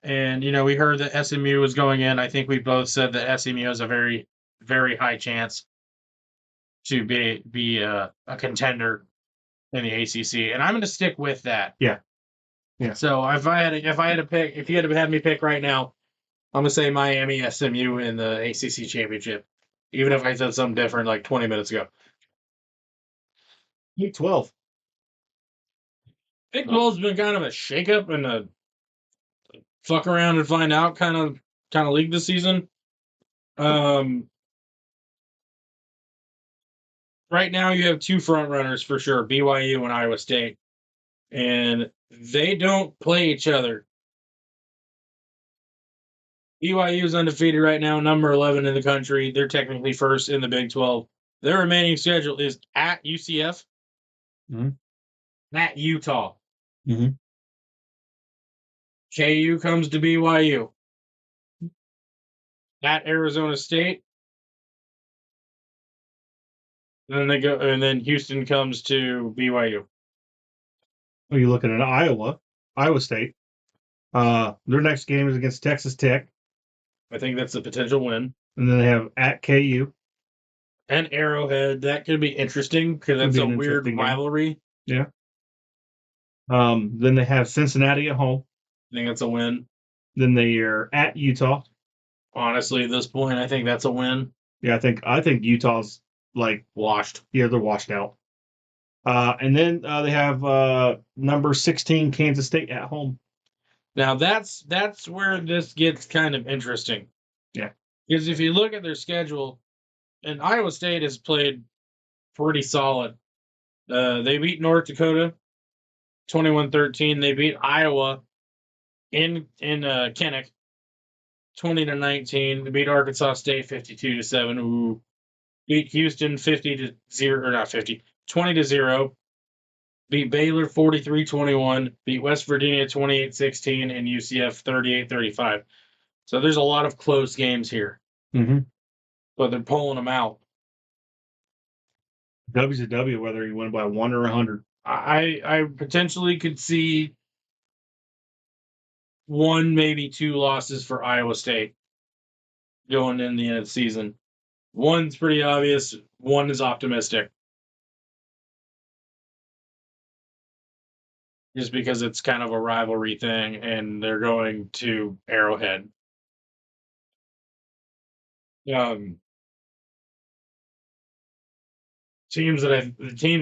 and, we heard that SMU was going in, I think we both said that SMU has a very, very high chance to be a contender in the ACC, and I'm going to stick with that. Yeah. So if I had to pick, if you had to have me pick right now, I'm going to say Miami, SMU in the ACC championship, even if I said something different like 20 minutes ago. Big 12. Big 12's been kind of a shakeup and a fuck around and find out kind of league this season. right now you have two front runners for sure, BYU and Iowa State, and they don't play each other. BYU is undefeated right now, number 11 in the country. They're technically first in the Big 12. Their remaining schedule is at UCF, at Utah. KU comes to BYU. At Arizona State. And then Houston comes to BYU. Are you looking at Iowa State? Their next game is against Texas Tech. I think that's a potential win. And then they have at KU. And Arrowhead. That could be interesting because that's a weird rivalry. Yeah. Then they have Cincinnati at home. I think that's a win. Then they are at Utah. Honestly, at this point, I think that's a win. Yeah, I think Utah's like washed. Yeah, they're washed out. And then they have number 16 Kansas State at home. Now that's where this gets kind of interesting. Yeah. Because if you look at their schedule, and Iowa State has played pretty solid. They beat North Dakota 21-13. They beat Iowa in Kinnick 20-19. They beat Arkansas State 52-7. Ooh. Beat Houston 20-0. Beat Baylor 43-21. Beat West Virginia 28-16 and UCF 38-35. So there's a lot of close games here. Mm-hmm. But they're pulling them out. W's a W, whether you win by 1 or 100. I potentially could see 1, maybe 2 losses for Iowa State going in the end of the season. 1's pretty obvious. 1 is optimistic. Just because it's kind of a rivalry thing, and they're going to Arrowhead. The teams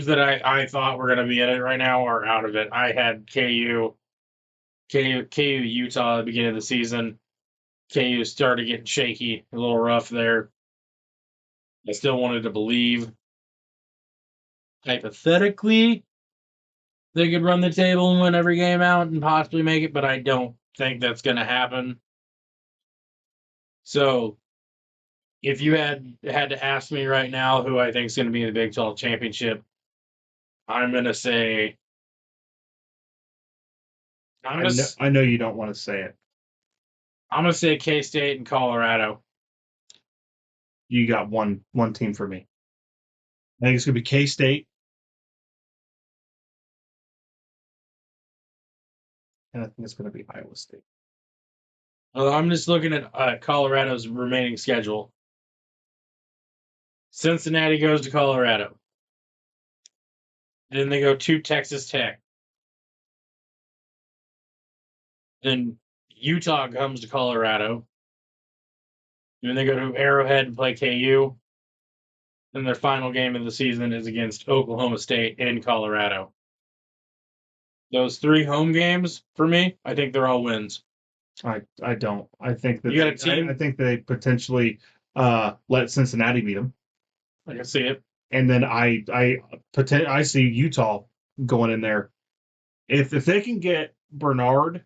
that I thought were going to be in it right now are out of it. I had KU, Utah at the beginning of the season. KU started getting shaky, a little rough there. I still wanted to believe, hypothetically, they could run the table and win every game out and possibly make it, but I don't think that's going to happen. So, if you had to ask me right now who I think is going to be in the Big 12 championship, I'm going to say. I know you don't want to say it. I'm going to say K-State and Colorado. You got one team for me. I think it's going to be K-State. And I think it's going to be Iowa State. Well, I'm just looking at Colorado's remaining schedule. Cincinnati goes to Colorado. Then they go to Texas Tech. Then Utah comes to Colorado. Then they go to Arrowhead and play KU. Then their final game of the season is against Oklahoma State in Colorado. Those 3 home games, for me, I think they're all wins. I don't. I think that you got a team. I think they potentially let Cincinnati beat them. I can see it. And then I see Utah going in there. If they can get Bernard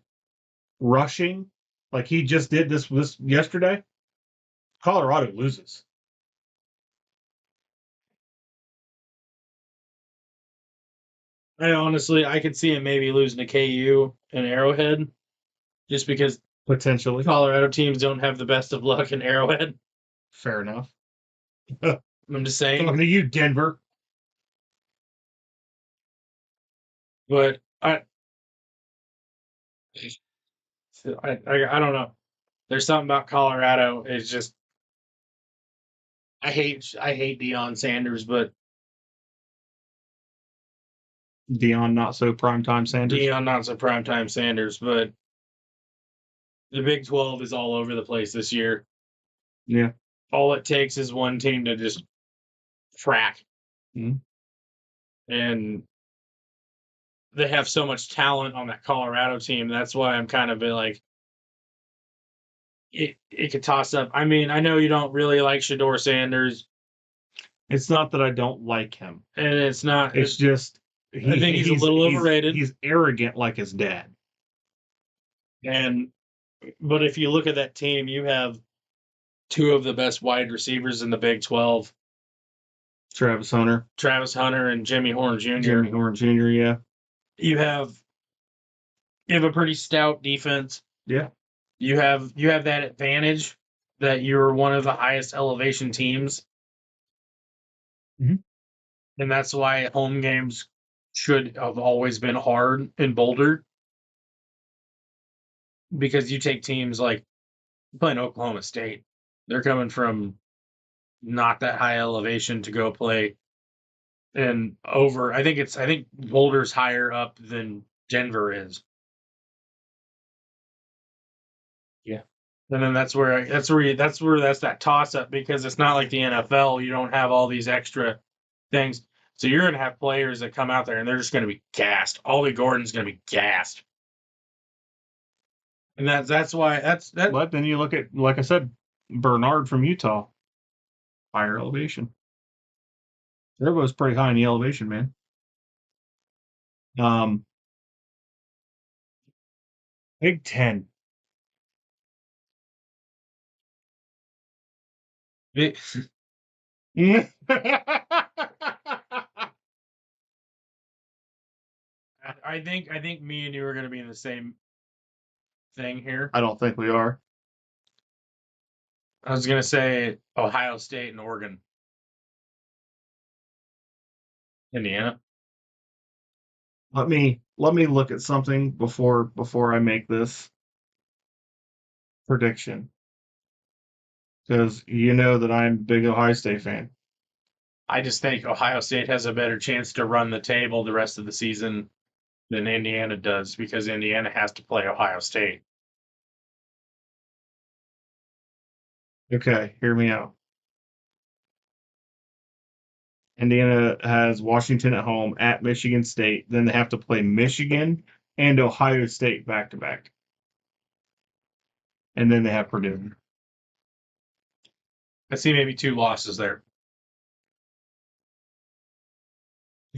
rushing like he just did this yesterday, Colorado loses. I could see him maybe losing to KU and Arrowhead, just because potentially Colorado teams don't have the best of luck in Arrowhead. Fair enough. I'm just saying. Talking to you, Denver. But I don't know. There's something about Colorado. It's just I hate Deion Sanders, but Deion not so primetime Sanders. Deion not so primetime Sanders, but the Big 12 is all over the place this year. Yeah. All it takes is one team to just crack. Mm-hmm. And they have so much talent on that Colorado team. That's why I'm kind of like, it could toss up. I mean, I know you don't really like Shedeur Sanders. It's not that I don't like him. And it's not. It's just I think he's a little overrated. He's arrogant like his dad. But if you look at that team, you have two of the best wide receivers in the Big 12, Travis Hunter and Jimmy Horn Jr. Jimmy Horn Jr. Yeah. You have a pretty stout defense. Yeah. You have that advantage that you're one of the highest elevation teams. Mhm. And that's why home games should have always been hard in Boulder. Because you take teams like playing Oklahoma State, they're coming from not that high elevation to go play and over. I think Boulder's higher up than Denver is. Yeah. And then that's that toss up, because it's not like the NFL. You don't have all these extra things. So you're going to have players that come out there and they're just going to be gassed. Ollie Gordon's going to be gassed. And that's why that. But then you look at, like I said, Bernard from Utah, higher elevation. Everybody's pretty high in the elevation, man. Big Ten. I think me and you are going to be in the same thing here. I don't think we are. I was going to say Ohio State and Oregon. Indiana. Let me look at something before I make this prediction, because you know that I'm a big Ohio State fan. I just think Ohio State has a better chance to run the table the rest of the season than Indiana does, because Indiana has to play Ohio State. Okay, hear me out. Indiana has Washington at home, at Michigan State. Then they have to play Michigan and Ohio State back to back. And then they have Purdue. I see maybe 2 losses there.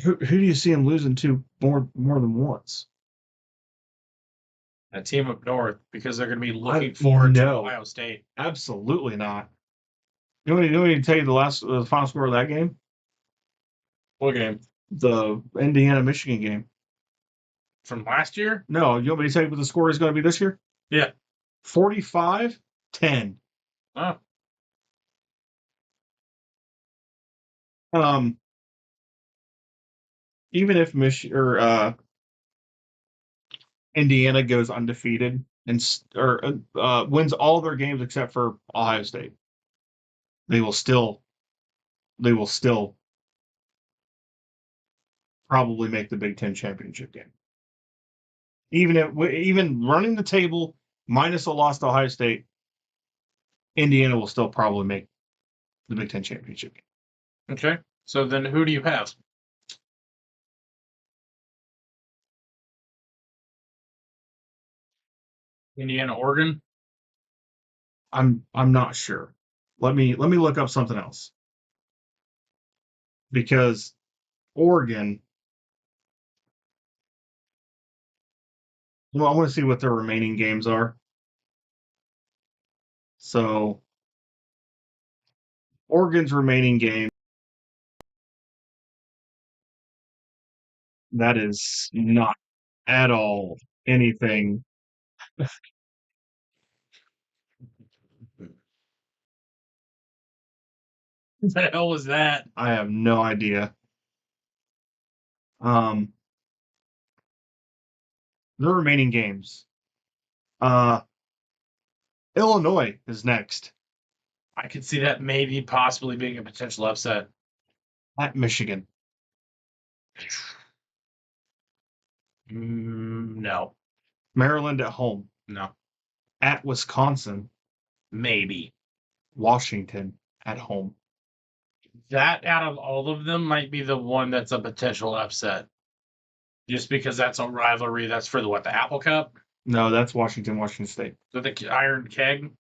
Who do you see them losing to more than once? A team up north, because they're going to be looking forward to Ohio State. Absolutely not. You want me to tell you the final score of that game? What game? The Indiana-Michigan game. From last year? No, you want me to tell you what the score is going to be this year? Yeah. 45-10. Oh. Even if Indiana goes undefeated and wins all their games except for Ohio State, they will still probably make the Big Ten championship game. Even running the table minus a loss to Ohio State, Indiana will still probably make the Big Ten championship game. Okay. So then who do you have? Indiana, Oregon? I'm not sure. Let me look up something else. Because Oregon, well, I want to see what their remaining games are. So Oregon's remaining game, that is not at all anything. What the hell was that? I have no idea. The remaining games. Illinois is next. I could see that maybe possibly being a potential upset. At Michigan. No. Maryland at home. No. At Wisconsin. Maybe. Washington at home. That, out of all of them, might be the one that's a potential upset. Just because that's a rivalry. That's for the Apple Cup? No, that's Washington State. So the Iron Keg?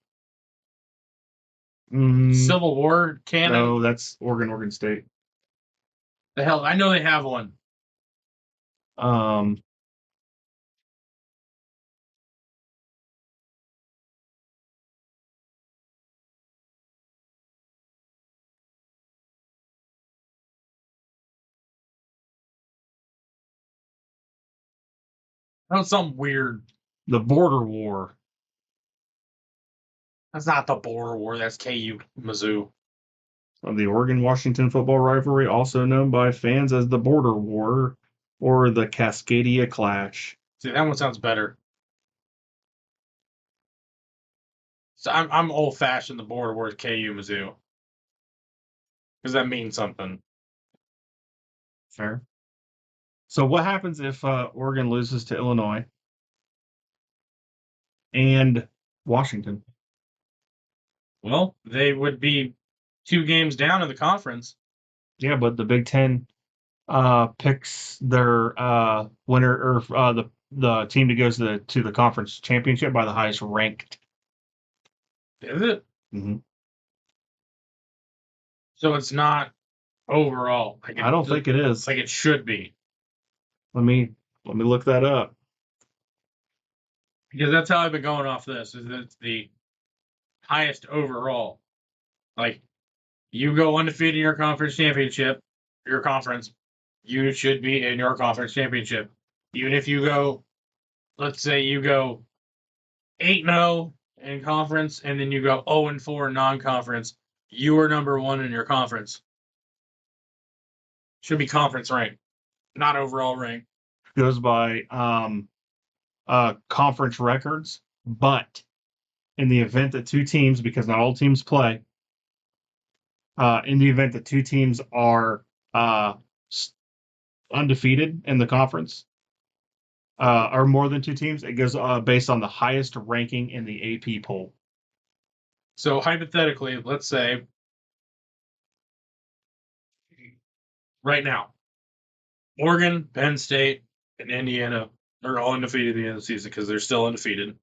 Civil War cannon? No, that's Oregon State. The hell, I know they have one. That's something weird. The Border War. That's not the Border War. That's KU Mizzou. Of the Oregon-Washington football rivalry, also known by fans as the Border War or the Cascadia Clash. See, that one sounds better. So I'm old-fashioned. The Border War is KU Mizzou because that means something. Fair. So what happens if Oregon loses to Illinois and Washington? Well, they would be 2 games down in the conference. Yeah, but the Big Ten picks their winner or the team that goes to the conference championship by the highest ranked. Is it? Mm-hmm. So it's not overall. I don't think it is. Like it should be. Let me look that up. Because that's how I've been going off this. Is it's the highest overall. Like you go undefeated in your conference championship, your conference, you should be in your conference championship. Even if you go, let's say you go 8-0 in conference, and then you go 0-4 in non-conference, you are number 1 in your conference. Should be conference rank, not overall rank. Goes by conference records, but in the event that 2 teams, because not all teams play, in the event that 2 teams are undefeated in the conference, or more than 2 teams, it goes based on the highest ranking in the AP poll. So hypothetically, let's say right now, Oregon, Penn State, and Indiana are all undefeated at the end of the season because they're still undefeated.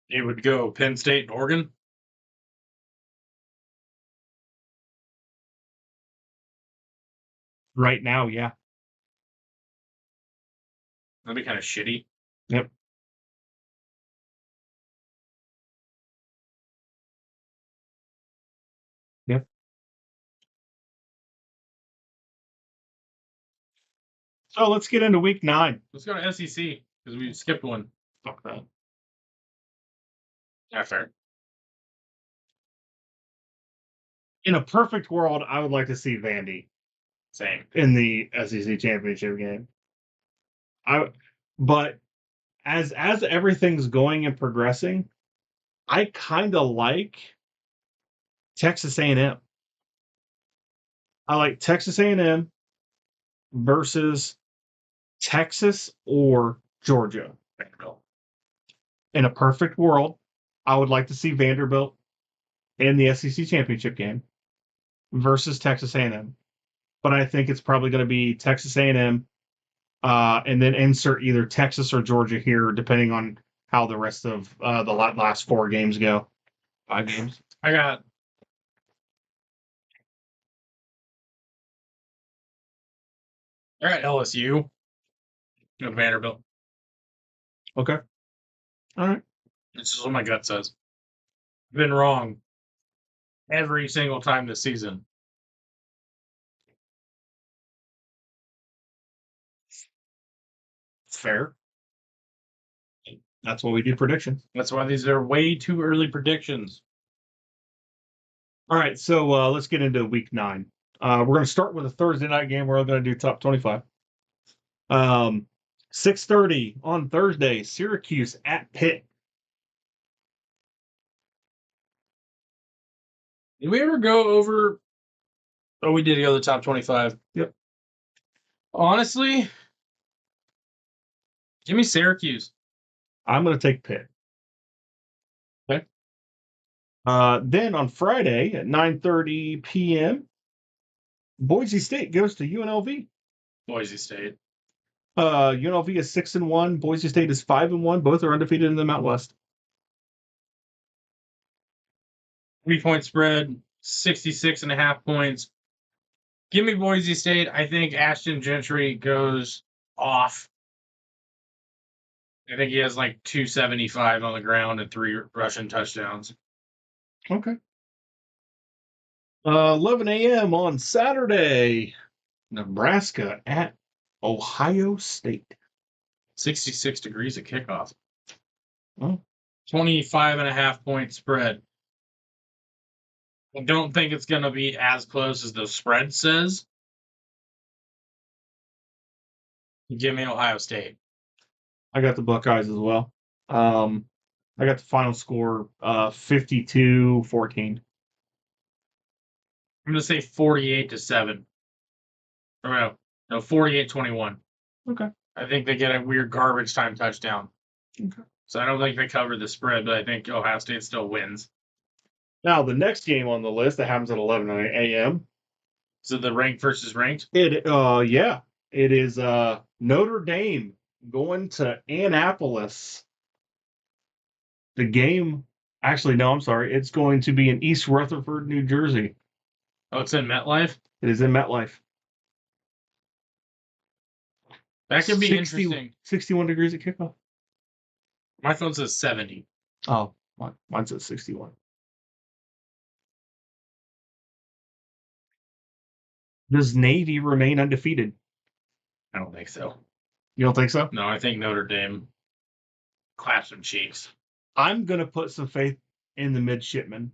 It would go Penn State and Oregon. Right now, yeah. That'd be kind of shitty. Yep. Yep. So let's get into week 9. Let's go to SEC because we skipped one. Fuck that. Yeah, fair. In a perfect world, I would like to see Vandy Same. in the SEC championship game. But as everything's going and progressing, I kind of like Texas A&M. I like Texas A&M versus Texas or Georgia. Vanderbilt. In a perfect world, I would like to see Vanderbilt in the SEC championship game versus Texas A&M. But I think it's probably going to be Texas A&M, and then insert either Texas or Georgia here, depending on how the rest of the last 4 games go. 5 games. I got. All right, LSU. No, Vanderbilt. Okay. All right. This is what my gut says. I've been wrong every single time this season. Fair. That's why we do predictions. That's why these are way too early predictions. All right, so let's get into week 9. We're going to start with a Thursday night game. We're going to do top 25. 6:30 on Thursday, Syracuse at Pitt. Did we ever go over? Oh, we did go to the top 25. Yep. Honestly, give me Syracuse. I'm going to take Pitt. Okay. Then on Friday at 9:30 p.m., Boise State goes to UNLV. Boise State. UNLV is 6-1. Boise State is 5-1. Both are undefeated in the Mountain West. 3-point spread, 66.5 points. Give me Boise State. I think Ashton Gentry goes off. I think he has like 275 on the ground and 3 rushing touchdowns. Okay. 11 a.m. on Saturday. Nebraska at Ohio State. 66 degrees at kickoff. Oh. 25.5 point spread. I don't think it's going to be as close as the spread says. Give me Ohio State. I got the Buckeyes as well. I got the final score 52-14. I'm going to say 48-7. Or no, 48-21. Okay. I think they get a weird garbage time touchdown. Okay. So I don't think they cover the spread, but I think Ohio State still wins. Now, the next game on the list that happens at 11 a.m. So the ranked versus ranked? It is Notre Dame going to Annapolis. The game, actually, no, I'm sorry. It's going to be in East Rutherford, New Jersey. Oh, it's in MetLife? It is in MetLife. That could be interesting. 61 degrees at kickoff. My phone says 70. Oh, mine says 61. Does Navy remain undefeated? I don't think so. You don't think so? No, I think Notre Dame claps some cheeks. I'm going to put some faith in the midshipmen.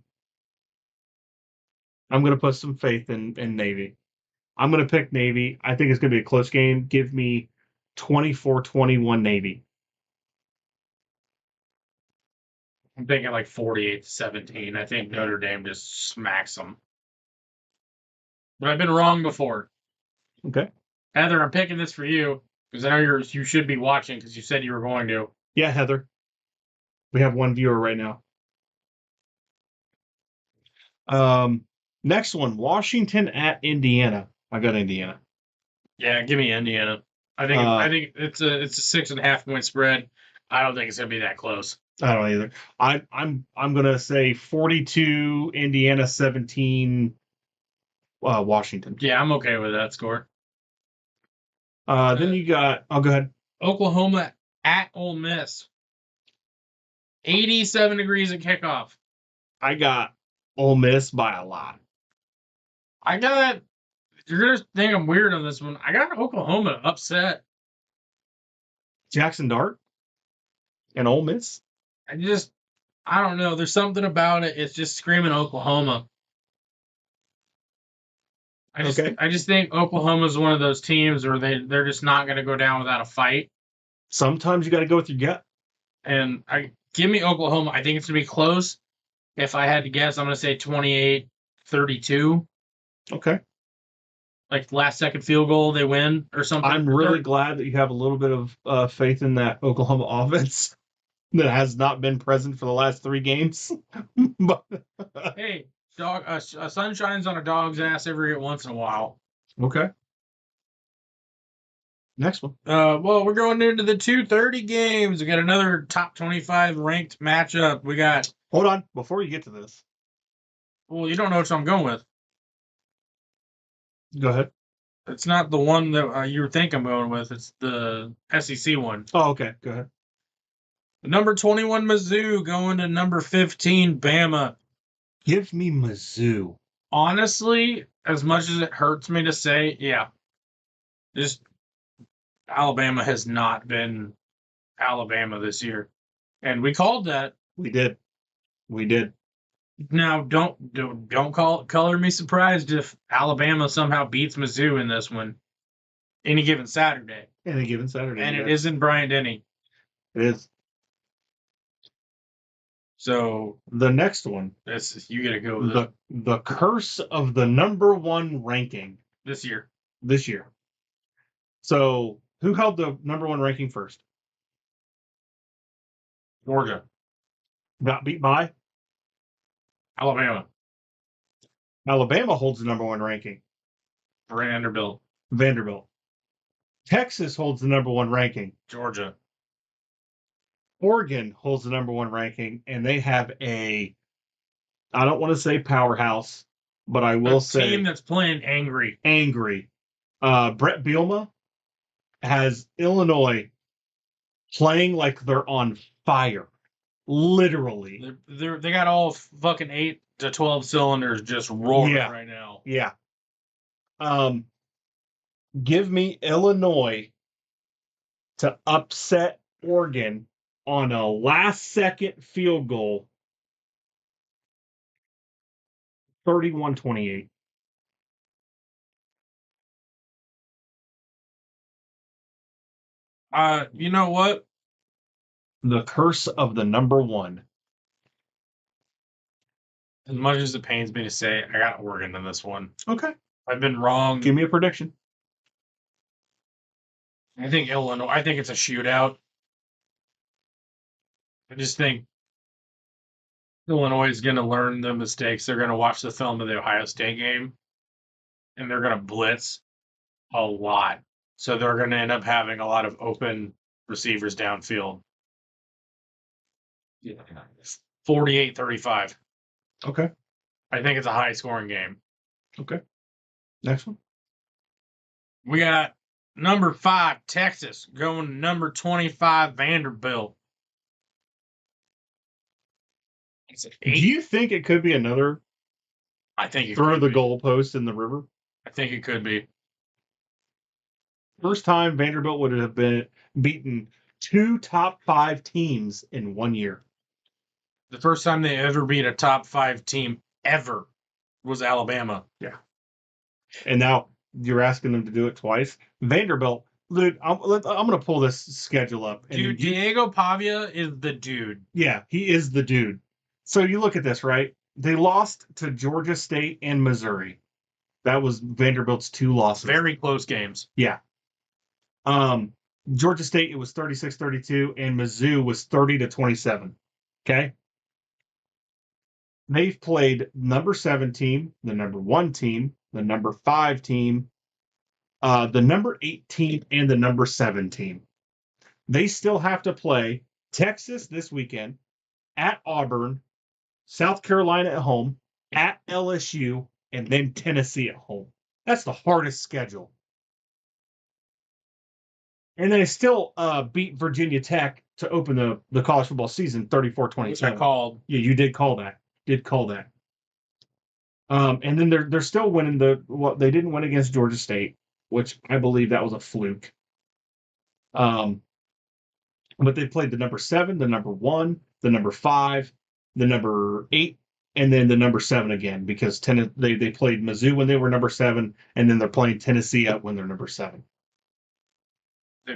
I'm going to put some faith in Navy. I'm going to pick Navy. I think it's going to be a close game. Give me 24-21 Navy. I'm thinking like 48-17. I think Notre Dame just smacks them. But I've been wrong before. Okay. Heather, I'm picking this for you because I know you should be watching because you said you were going to. Yeah, Heather. We have one viewer right now. Next one, Washington at Indiana. I got Indiana. Yeah, give me Indiana. I think it's a 6.5 point spread. I don't think it's gonna be that close. I don't either. I'm gonna say 42 Indiana, 17 Washington. Yeah, I'm okay with that score. Then you got. Oh, go ahead. Oklahoma at Ole Miss. 87 degrees at kickoff. I got Ole Miss by a lot. You're gonna think I'm weird on this one. I got Oklahoma upset. Jackson Dart and Ole Miss. I don't know. There's something about it. It's just screaming Oklahoma. I just think Oklahoma's one of those teams where they're just not going to go down without a fight. Sometimes you got to go with your gut. And give me Oklahoma. I think it's going to be close. If I had to guess, I'm going to say 28-32. Okay. Like last second field goal, they win or something. I'm really glad that you have a little bit of faith in that Oklahoma offense that has not been present for the last 3 games. But hey, a sun shines on a dog's ass every once in a while. Okay. Next one. Well, we're going into the 2:30 games. We got another top 25 ranked matchup. We got. Hold on, before you get to this. Well, you don't know what I'm going with. Go ahead. It's not the one that you think I'm going with. It's the SEC one. Oh, okay. Go ahead. Number 21 Mizzou going to number 15 Bama. Give me Mizzou. Honestly, as much as it hurts me to say, yeah. Just Alabama has not been Alabama this year. And we called that. We did. Now, don't color me surprised if Alabama somehow beats Mizzou in this one. Any given Saturday. Any given Saturday. And it is in Bryant-Denny. It is. So the next one. You got to go with the curse of the number 1 ranking this year. So who held the number 1 ranking first? Georgia. Got beat by? Alabama. Alabama holds the number 1 ranking. Vanderbilt. Texas holds the number 1 ranking. Georgia. Oregon holds the number 1 ranking, and they have a I don't want to say powerhouse, but I will say team that's playing angry. Angry. Brett Bielema has Illinois playing like they're on fire. Literally. They got all fucking 8 to 12 cylinders just roaring right now. Yeah. Give me Illinois to upset Oregon on a last-second field goal, 31-28. You know what? The curse of the number one. As much as it pains me to say, I got Oregon in this one. Okay. I've been wrong. Give me a prediction. I think Illinois. I think it's a shootout. I just think Illinois is going to learn the mistakes. They're going to watch the film of the Ohio State game, and they're going to blitz a lot. So they're going to end up having a lot of open receivers downfield. 48-35. Okay. I think it's a high-scoring game. Okay. Next one. We got number 5, Texas, going to number 25, Vanderbilt. Do you think it could be another I think throw the goalpost in the river? I think it could be. First time Vanderbilt would have been beaten 2 top 5 teams in 1 year. The first time they ever beat a top 5 team ever was Alabama. Yeah. And now you're asking them to do it twice. Vanderbilt, dude, I'm going to pull this schedule up. Dude, Diego Pavia is the dude. Yeah, he is the dude. So you look at this, right? They lost to Georgia State and Missouri. That was Vanderbilt's 2 losses. Very close games. Yeah. Georgia State, it was 36-32, and Mizzou was 30-27. Okay? They've played number 7 team, the number 1 team, the number 5 team, the number 8 team, and the number 7 team. They still have to play Texas this weekend, at Auburn, South Carolina at home, at LSU, and then Tennessee at home. That's the hardest schedule. And then they still beat Virginia Tech to open the college football season 34-27. Which I called. Yeah, you did call that. And then they're still winning they didn't win against Georgia State, which I believe that was a fluke. But they played the number 7, the number 1, the number 5, the number 8, and then the number 7 again, because they played Mizzou when they were number 7, and then they're playing Tennessee when they're number 7.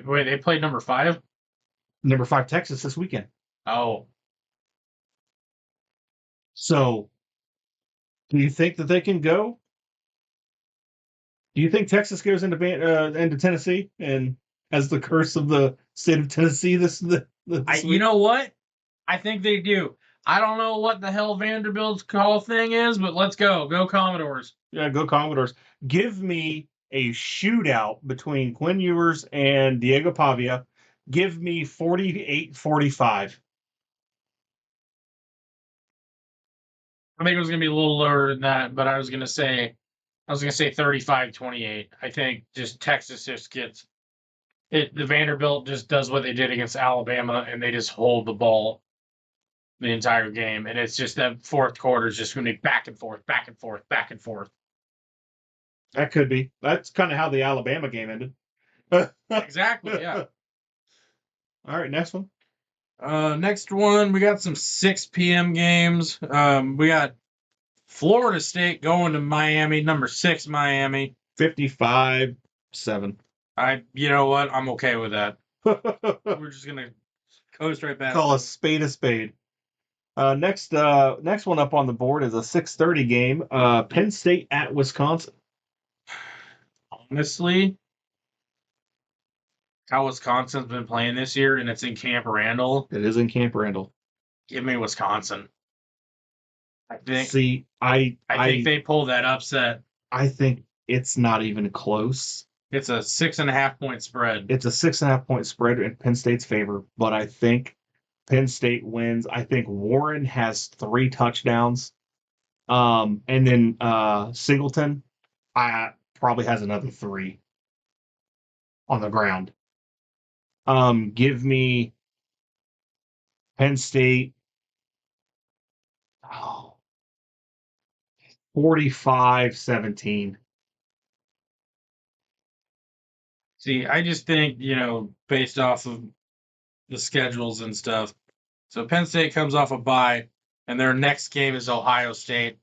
Wait, they played number 5? Number 5 Texas this weekend. Oh. So, do you think that they can go? Do you think Texas goes into Tennessee and has the curse of the state of Tennessee this week? You know what? I think they do. I don't know what the hell Vanderbilt's call thing is, but let's go. Go Commodores. Yeah, go Commodores. Give me a shootout between Quinn Ewers and Diego Pavia. Give me 48-45. I think it was going to be a little lower than that, but I was going to say 35-28. I think just Texas just gets it. The Vanderbilt just does what they did against Alabama, and they just hold the ball the entire game. And it's just that fourth quarter is just going to be back and forth, back and forth, back and forth. That could be. That's kind of how the Alabama game ended. Exactly, yeah. All right, next one. Next one, we got some 6 p.m. games. We got Florida State going to Miami, number 6 Miami. 55-7. You know what? I'm okay with that. We're just gonna coast right back. Call a spade a spade. Next one up on the board is a 6:30 game. Penn State at Wisconsin. Honestly, how Wisconsin's been playing this year, and it's in Camp Randall. It is in Camp Randall. Give me Wisconsin. I think. See, I think they pull that upset. I think it's not even close. It's a 6.5 point spread. It's a 6.5 point spread in Penn State's favor, but I think Penn State wins. I think Warren has 3 touchdowns. And then Singleton, probably has another 3 on the ground. Give me Penn State. 45-17. See, I just think, based off of the schedules and stuff. So Penn State comes off a bye, and their next game is Ohio State.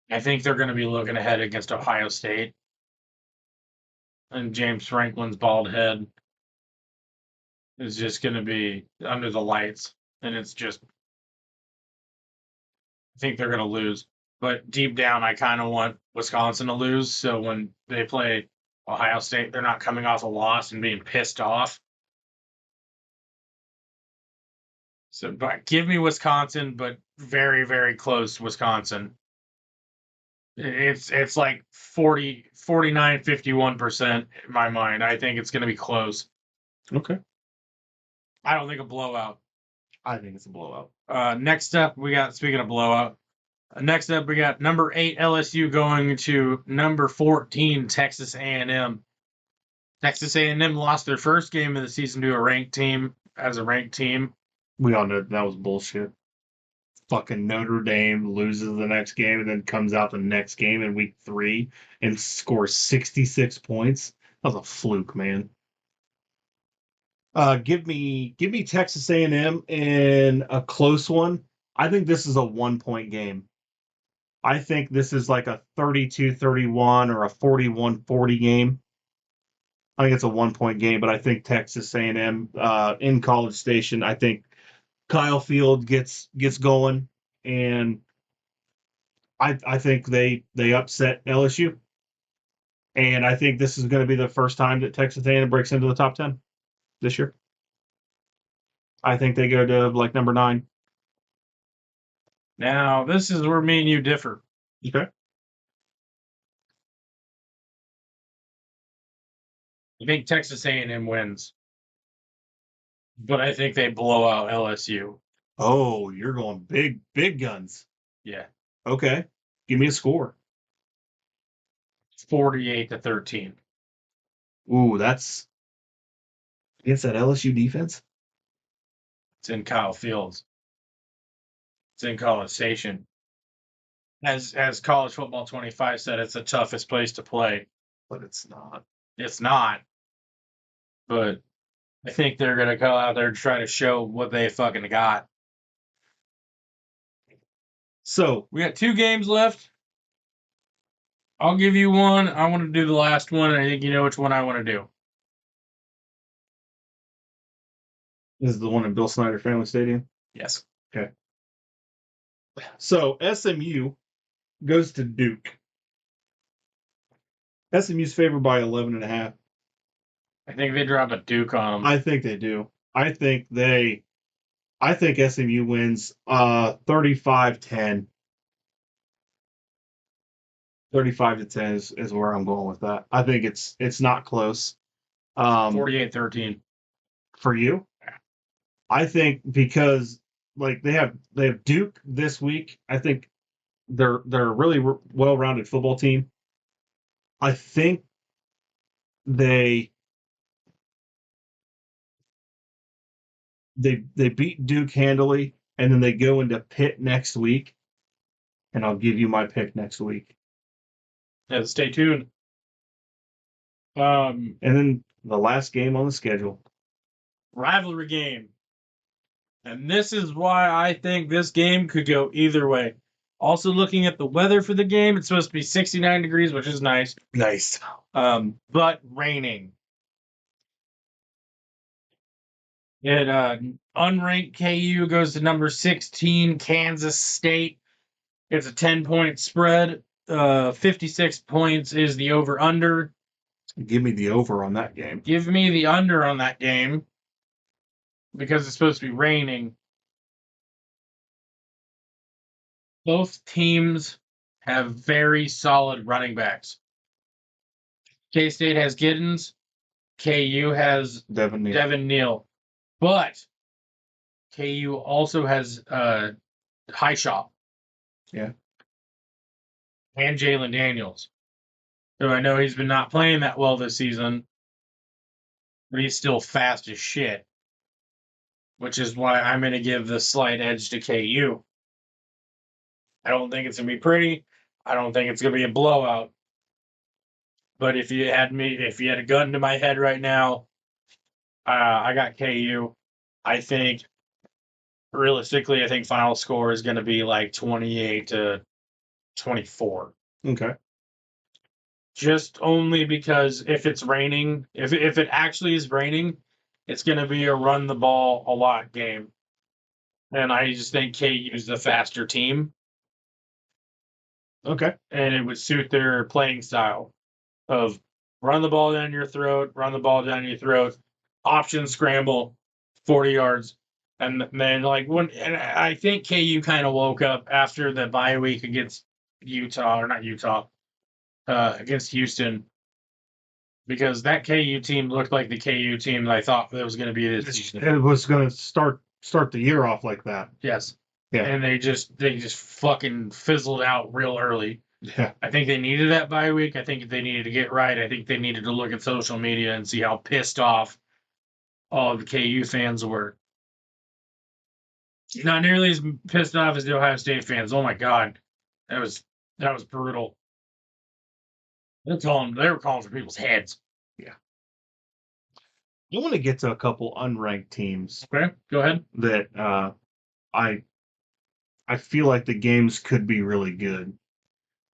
I think they're going to be looking ahead against Ohio State. And James Franklin's bald head is just going to be under the lights. And it's just, I think they're going to lose. But deep down, I kind of want Wisconsin to lose. So when they play Ohio State, they're not coming off a loss and being pissed off. So, but give me Wisconsin, but very, very close Wisconsin. It's like 49, 51% in my mind. I think it's going to be close. Okay. I don't think a blowout. I think it's a blowout. Next up, speaking of blowout, next up, we got number 8 LSU going to number 14 Texas A&M. Texas A&M lost their first game of the season to a ranked team. We all know that was bullshit. Fucking Notre Dame loses the next game and then comes out the next game in week 3 and scores 66 points. That was a fluke, man. Give me Texas A&M in a close one. I think this is a 1-point game. I think this is like a 32-31 or a 41-40 game. I think it's a 1-point game, but I think Texas A&M in College Station. I think Kyle Field gets going, and I think they upset LSU, and I think this is going to be the first time that Texas A&M breaks into the top 10 this year. I think they go to like number 9. Now, this is where me and you differ. Okay. I think Texas A&M wins, but I think they blow out LSU. Oh, you're going big guns. Yeah. Okay. Give me a score. 48-13. Ooh, that's against that LSU defense. It's in Kyle Fields. It's in College Station. As College Football 25 said, it's the toughest place to play. But it's not. It's not. But I think they're going to go out there and try to show what they fucking got. So we got 2 games left. I'll give you one. I want to do the last one. I think you know which one I want to do. This is the one in Bill Snyder Family Stadium? Yes. Okay. So SMU goes to Duke. SMU's favored by 11.5. I think they drop a Duke on them. I think they do. I think SMU wins 35-10. 35-10 is where I'm going with that. I think it's not close. 48-13. For you? I think because like they have Duke this week. I think they're a really well-rounded football team. I think they beat Duke handily, and then they go into Pitt next week, and I'll give you my pick next week. Yeah, stay tuned. And then the last game on the schedule. Rivalry game. And this is why I think this game could go either way. Also looking at the weather for the game, it's supposed to be 69 degrees, which is nice. Nice. But raining. Unranked KU goes to number 16, Kansas State. It's a 10-point spread. 56 points is the over-under. Give me the over on that game. Give me the under on that game. Because it's supposed to be raining. Both teams have very solid running backs. K-State has Giddens. KU has Devin Neal. Devin Neal. But KU also has High Shop. Yeah. And Jalen Daniels. So I know he's been not playing that well this season, but he's still fast as shit. Which is why I'm going to give the slight edge to KU. I don't think it's going to be pretty. I don't think it's going to be a blowout. But if you had a gun to my head right now, I got KU. I think, realistically, I think final score is going to be like 28-24. Okay. Just only because if it's raining, if it actually is raining, it's going to be a run the ball a lot game. And I just think KU is the faster team. Okay. And it would suit their playing style of run the ball down your throat, option scramble, 40 yards. And then and I think KU kind of woke up after the bye week against against Houston, because that KU team looked like the KU team that I thought that was going to be this season. It was going to start the year off like that. Yes. Yeah. And they just fucking fizzled out real early. Yeah. I think they needed that bye week. I think they needed to get right. I think they needed to look at social media and see how pissed off all of the KU fans were. Not nearly as pissed off as the Ohio State fans. Oh my God. That was brutal. They were calling for people's heads. Yeah. I want to get to a couple unranked teams. Okay, go ahead. That I feel like the games could be really good.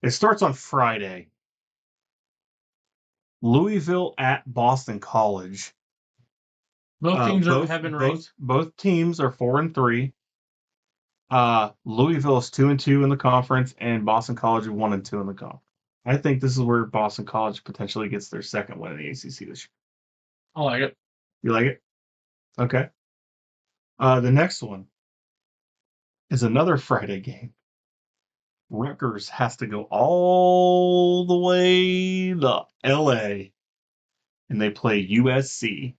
It starts on Friday. Louisville at Boston College. Both teams have been ranked. Both teams are 4-3. Louisville is 2-2 in the conference, and Boston College is 1-2 in the conference. I think this is where Boston College potentially gets their second win in the ACC this year. I like it. You like it? Okay. The next one is another Friday game. Rutgers has to go all the way to LA, and they play USC.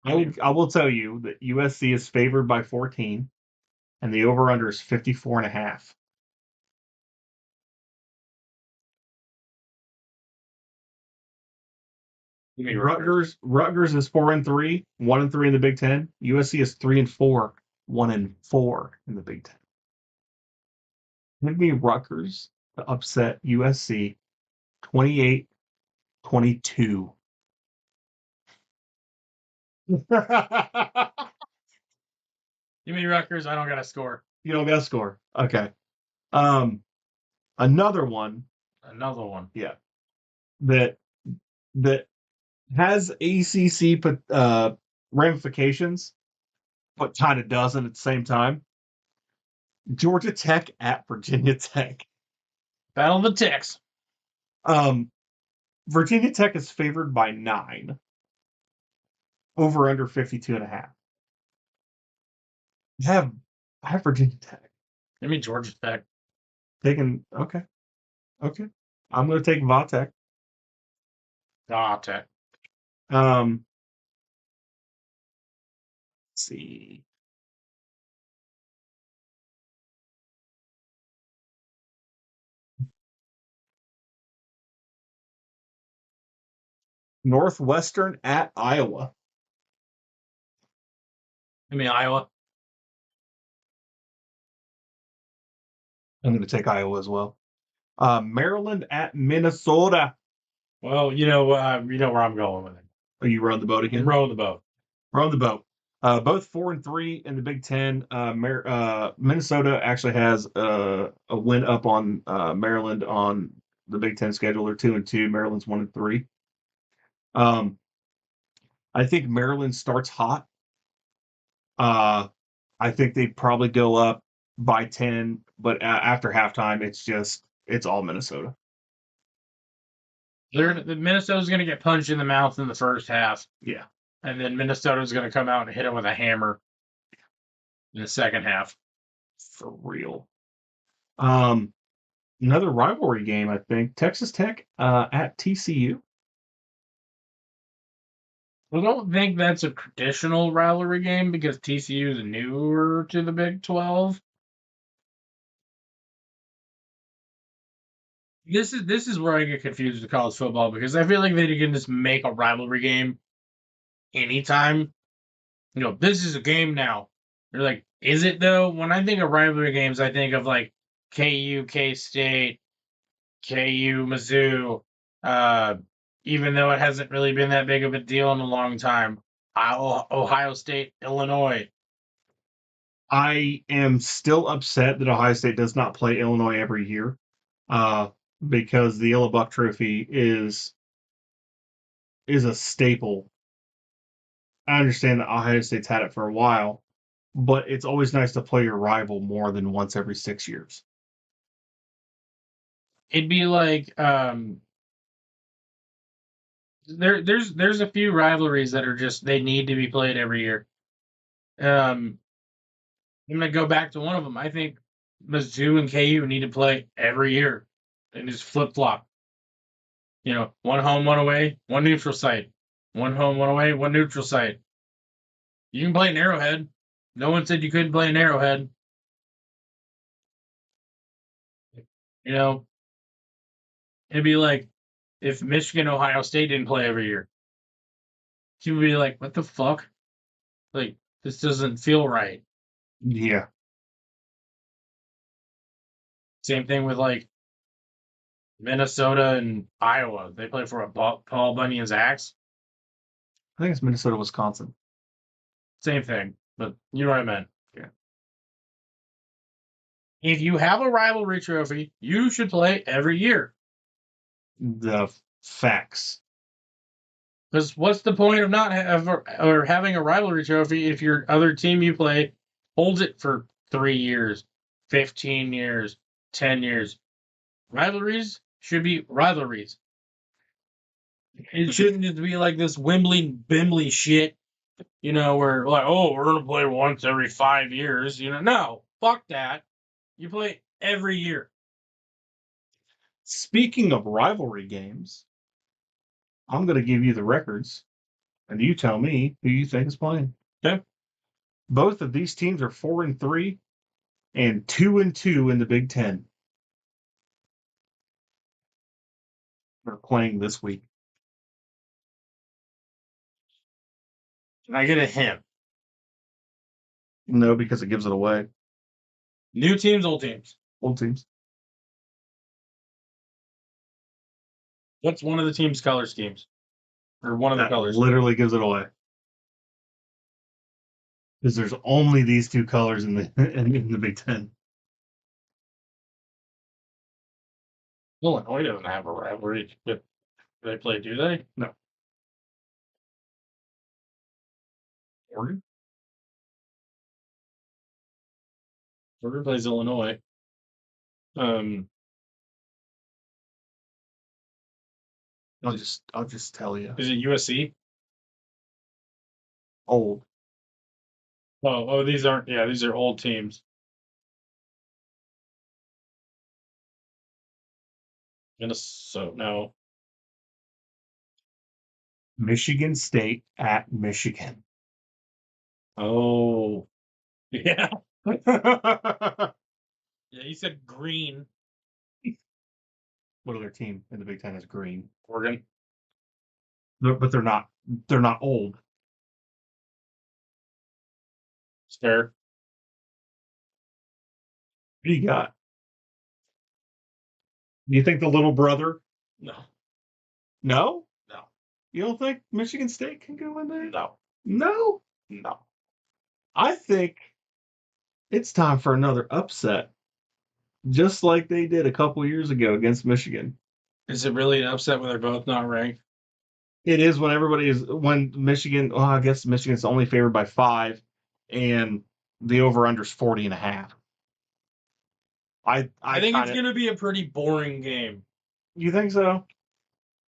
I will tell you that USC is favored by 14, and the over-under is 54.5. Rutgers is 4-3, 1-3 in the Big Ten. USC is 3-4, 1-4 in the Big Ten. Give me Rutgers to upset USC 28-22. Give me Rutgers. I don't got a score. You don't got a score. Okay. Another one. Yeah. That has ACC ramifications, but kind of doesn't at the same time. Georgia Tech at Virginia Tech. Battle of the Techs. Virginia Tech is favored by 9. Over under 52.5. I have Virginia Tech. Give me Georgia Tech. Okay. I'm going to take Vatek. Tech. Let's see. Northwestern at Iowa. Give me Iowa. I'm going to take Iowa as well. Maryland at Minnesota. Well, you know where I'm going with it. Are you rowing the boat again? Row the boat. Row the boat. Both 4-3 in the Big Ten. Minnesota actually has a win up on Maryland on the Big Ten schedule. They're 2-2. Maryland's 1-3. I think Maryland starts hot. I think they probably go up by 10, but after halftime, it's all Minnesota. Minnesota's going to get punched in the mouth in the first half. Yeah. And then Minnesota's going to come out and hit them with a hammer in the second half. For real. Another rivalry game, I think. Texas Tech at TCU. I don't think that's a traditional rivalry game because TCU is newer to the Big 12. This is where I get confused with college football because I feel like they can just make a rivalry game anytime. This is a game now. They're like, is it though? When I think of rivalry games, I think of like KU, K State, KU, Mizzou. Uh, Even though it hasn't really been that big of a deal in a long time. Ohio State, Illinois. I am still upset that Ohio State does not play Illinois every year, because the Yellow Buck Trophy is a staple. I understand that Ohio State's had it for a while, but it's always nice to play your rival more than once every 6 years. It'd be like there's a few rivalries that are just they need to be played every year. I'm gonna go back to one of them. I think Mizzou and KU need to play every year and just flip flop. One home, one away, one neutral site. One home, one away, one neutral site. You can play an Arrowhead. No one said you couldn't play an Arrowhead. It'd be like if Michigan, Ohio State didn't play every year. People would be like, what the fuck? Like, this doesn't feel right. Yeah. Same thing with like Minnesota and Iowa. They play for a Paul Bunyan's axe. I think it's Minnesota, Wisconsin. Same thing, but you know what I meant. Yeah. If you have a rivalry trophy, you should play every year. The facts. Because what's the point of not having a rivalry trophy if your other team you play holds it for 3 years, 15 years, 10 years? Rivalries should be rivalries. It shouldn't just be like this Wembley shit, where like, oh, we're gonna play once every 5 years. No, fuck that. You play every year. Speaking of rivalry games, I'm going to give you the records, and you tell me who you think is playing. Okay. Both of these teams are 4-3 and 2-2 in the Big Ten. They're playing this week. Can I get a hint? No, because it gives it away. New teams, old teams. Old teams. What's one of the team's color schemes? Or one of the That colors? literally gives it away. Because there's only these two colors in the in the Big Ten. Illinois doesn't have a rivalry. They play, do they? No. Oregon? Oregon plays Illinois. I'll just tell you. Is it USC? Old. Oh, these aren't. Yeah, these are old teams. Minnesota, no. Michigan State at Michigan. Oh, yeah. Yeah, you said green. What other team in the Big Ten is green? Oregon. But they're not. They're not old. It's fair. What do you got? Do you think the little brother? No. No? No. You don't think Michigan State can go in there? No. No? No. I think it's time for another upset. Just like they did a couple years ago against Michigan. Is it really an upset when they're both not ranked? It is when Michigan, I guess Michigan's only favored by 5, and the over-under is 40.5. I think it's going to be a pretty boring game. You think so?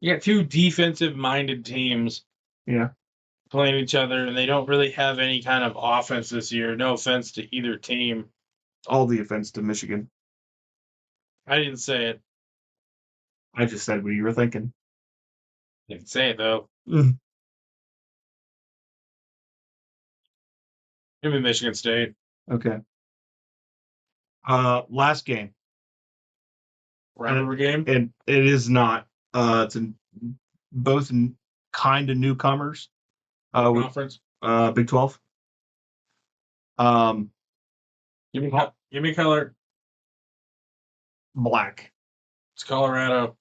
You got two defensive-minded teams. Yeah. Playing each other, and they don't really have any kind of offense this year. No offense to either team. All the offense to Michigan. I didn't say it. I just said what you were thinking. I didn't say it, though. Give me Michigan State. Okay. Last game. Rivalry game. And it is not. It's both kind of newcomers. Conference. Big 12. Give me color. Black. It's Colorado.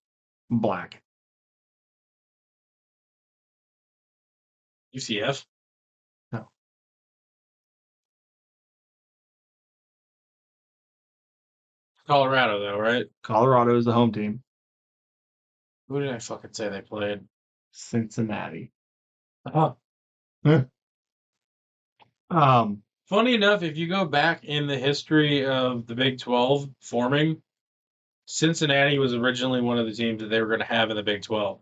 Black. UCF. No. Colorado, though, right? Colorado is the home team. Who did I fucking say they played? Cincinnati. Oh. Funny enough, if you go back in the history of the Big 12 forming, Cincinnati was originally one of the teams that they were going to have in the Big 12.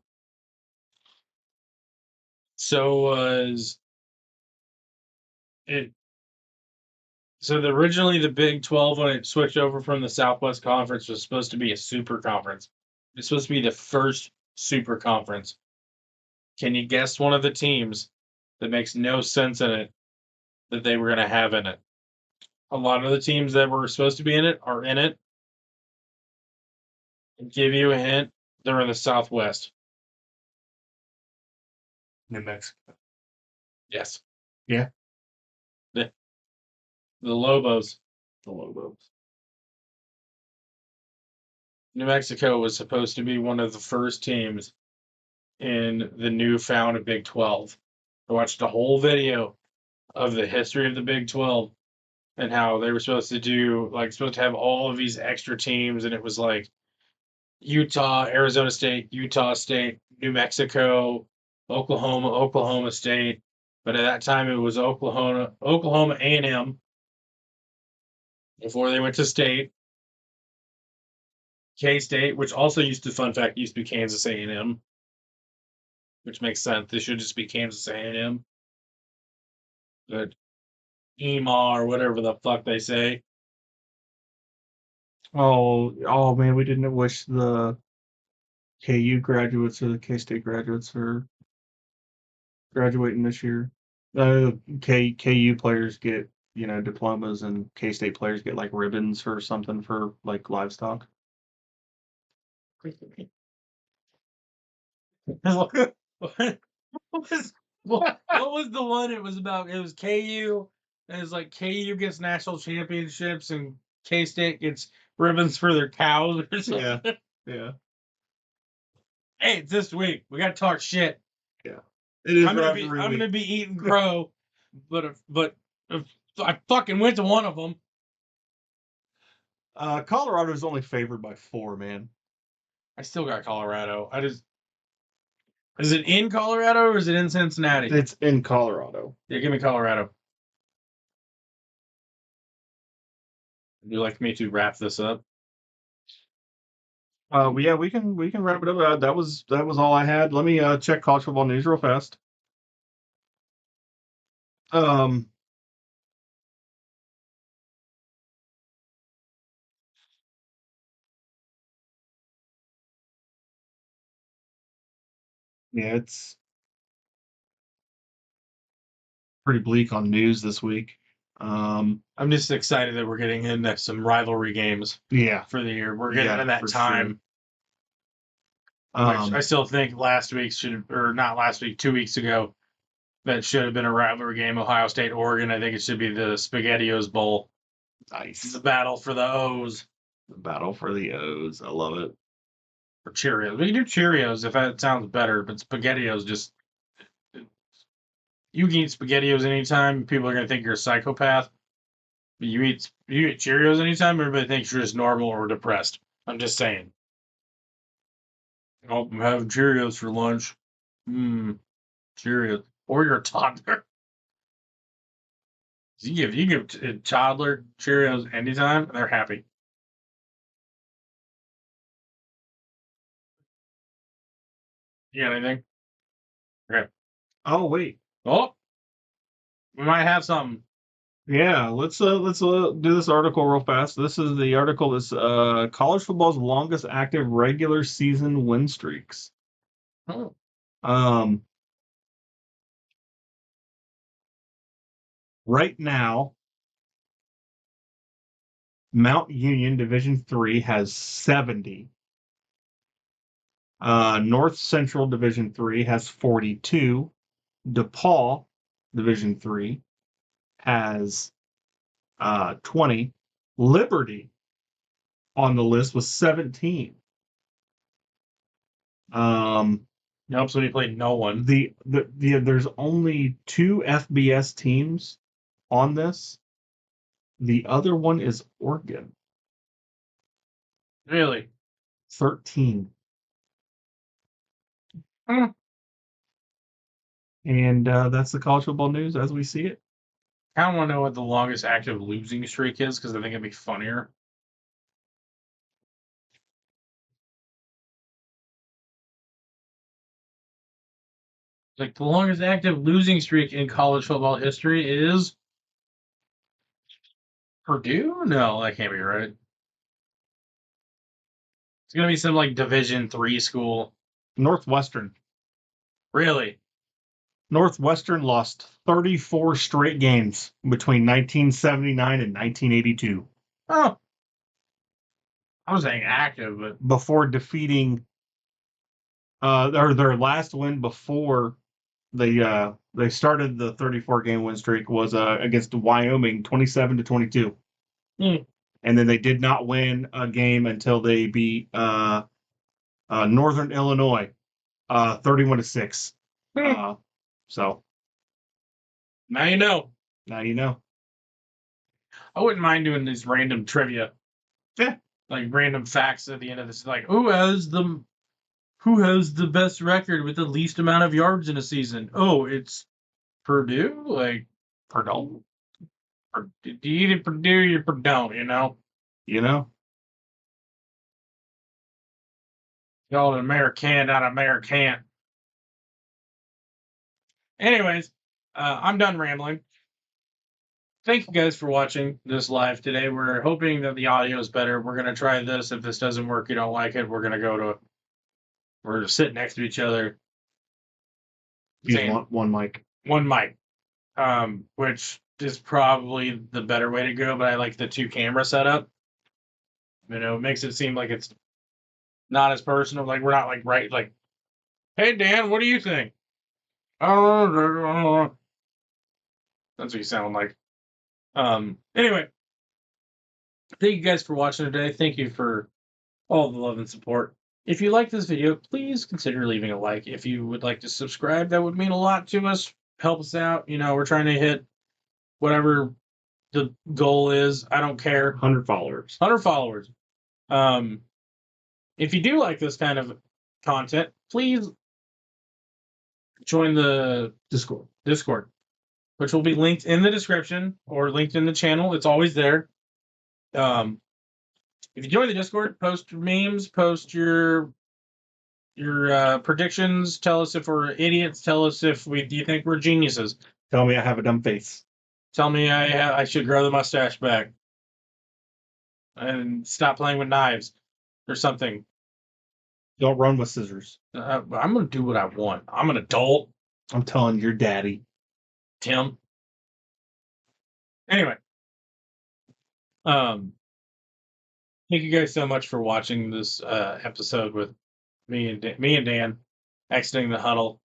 So was it. So originally the Big 12, when it switched over from the Southwest Conference, was supposed to be a super conference. It's supposed to be the first super conference. Can you guess one of the teams that makes no sense in it that they were going to have in it? A lot of the teams that were supposed to be in it are in it. I'll give you a hint. They're in the Southwest. New Mexico. Yes. Yeah. The Lobos. The Lobos. New Mexico was supposed to be one of the first teams in the new found Big 12. I watched a whole video of the history of the Big 12 and how they were supposed to have all of these extra teams, and it was like Utah, Arizona State, Utah State, New Mexico, Oklahoma State. But at that time, it was Oklahoma A&M before they went to state. K-State, which also used to be Kansas A&M, which makes sense. They should just be Kansas A&M. But EMA or whatever the fuck they say. Oh man, we didn't wish the KU graduates or the K-State graduates for graduating this year. KU players get, diplomas, and K-State players get like ribbons or something for like livestock. What was the one it was about? It was KU, and it was like KU gets national championships and K-State gets ribbons for their cows or something. Yeah. Hey, it's this week. We got to talk shit. Yeah. It is I'm gonna be eating crow, but if I fucking went to one of them. Colorado's only favored by 4, man. I still got Colorado. Is it in Colorado or is it in Cincinnati? It's in Colorado. Yeah, give me Colorado. Would you like me to wrap this up? Yeah, we can wrap it up. That was all I had. Let me check college football news real fast. Yeah, it's pretty bleak on news this week. I'm just excited that we're getting into some rivalry games. Yeah, for the year. We're getting in that time. Sure. Which I still think 2 weeks ago, that should have been a rivalry game. Ohio State, Oregon. I think it should be the SpaghettiOs Bowl. Nice. The battle for the O's. The battle for the O's. I love it. Or Cheerios. We can do Cheerios if that sounds better, but SpaghettiOs just. You can eat SpaghettiOs anytime. People are going to think you're a psychopath. But you eat Cheerios anytime, everybody thinks you're just normal or depressed. I'm just saying. Oh, I'm having Cheerios for lunch. Cheerios. Or you're a toddler. You give a toddler Cheerios anytime, and they're happy. You got anything? Okay. Oh wait. Oh, we might have something. Yeah, let's do this article real fast. This is the article that's college football's longest active regular season win streaks. Oh. Right now, Mount Union Division III has 70. North Central Division III has 42. DePaul Division III has 20. Liberty on the list was 17. Nope, so he played no one. There's only 2 FBS teams on this. The other one is Oregon. Really? 13. Hmm. And that's the college football news as we see it. I don't want to know what the longest active losing streak is because I think it'd be funnier. Like the longest active losing streak in college football history is Purdue? No, that can't be right. It's gonna be some like Division III school. Northwestern. Really? Northwestern lost 34 straight games between 1979 and 1982. Oh. I was saying active, but before defeating or their last win before they started the 34 game win streak was against Wyoming 27-22. And then they did not win a game until they beat Northern Illinois 31-6. So now you know. Now you know. I wouldn't mind doing these random trivia. Yeah. Like random facts at the end of this, like who has the best record with the least amount of yards in a season? Oh, it's Purdue. Like Purdue. Do you either Purdue or you Purdue? You know. Y'all American, not American. Anyways, I'm done rambling. Thank you guys for watching this live today. We're hoping that the audio is better. We're going to try this. If this doesn't work, you don't like it, we're going to we're sitting next to each other. Use one mic. One mic, which is probably the better way to go, but I like the 2 camera setup. You know, it makes it seem like it's not as personal. Like we're not like right, like, hey Dan, what do you think? Oh, that's what you sound like. Anyway, thank you guys for watching today. Thank you for all the love and support. If you like this video, please consider leaving a like. If you would like to subscribe, that would mean a lot to us. Help us out. You know, we're trying to hit whatever the goal is. I don't care. 100 followers. 100 followers. If you do like this kind of content, please join the Discord, which will be linked in the description or linked in the channel. It's always there. If you join the Discord, post your memes, post your predictions. Tell us if we're idiots. Tell us if do you think we're geniuses. Tell me I have a dumb face. Tell me I should grow the mustache back and stop playing with knives or something. Don't run with scissors. I'm gonna do what I want. I'm an adult. I'm telling your daddy, Tim. Anyway, thank you guys so much for watching this episode with me and Dan exiting the huddle.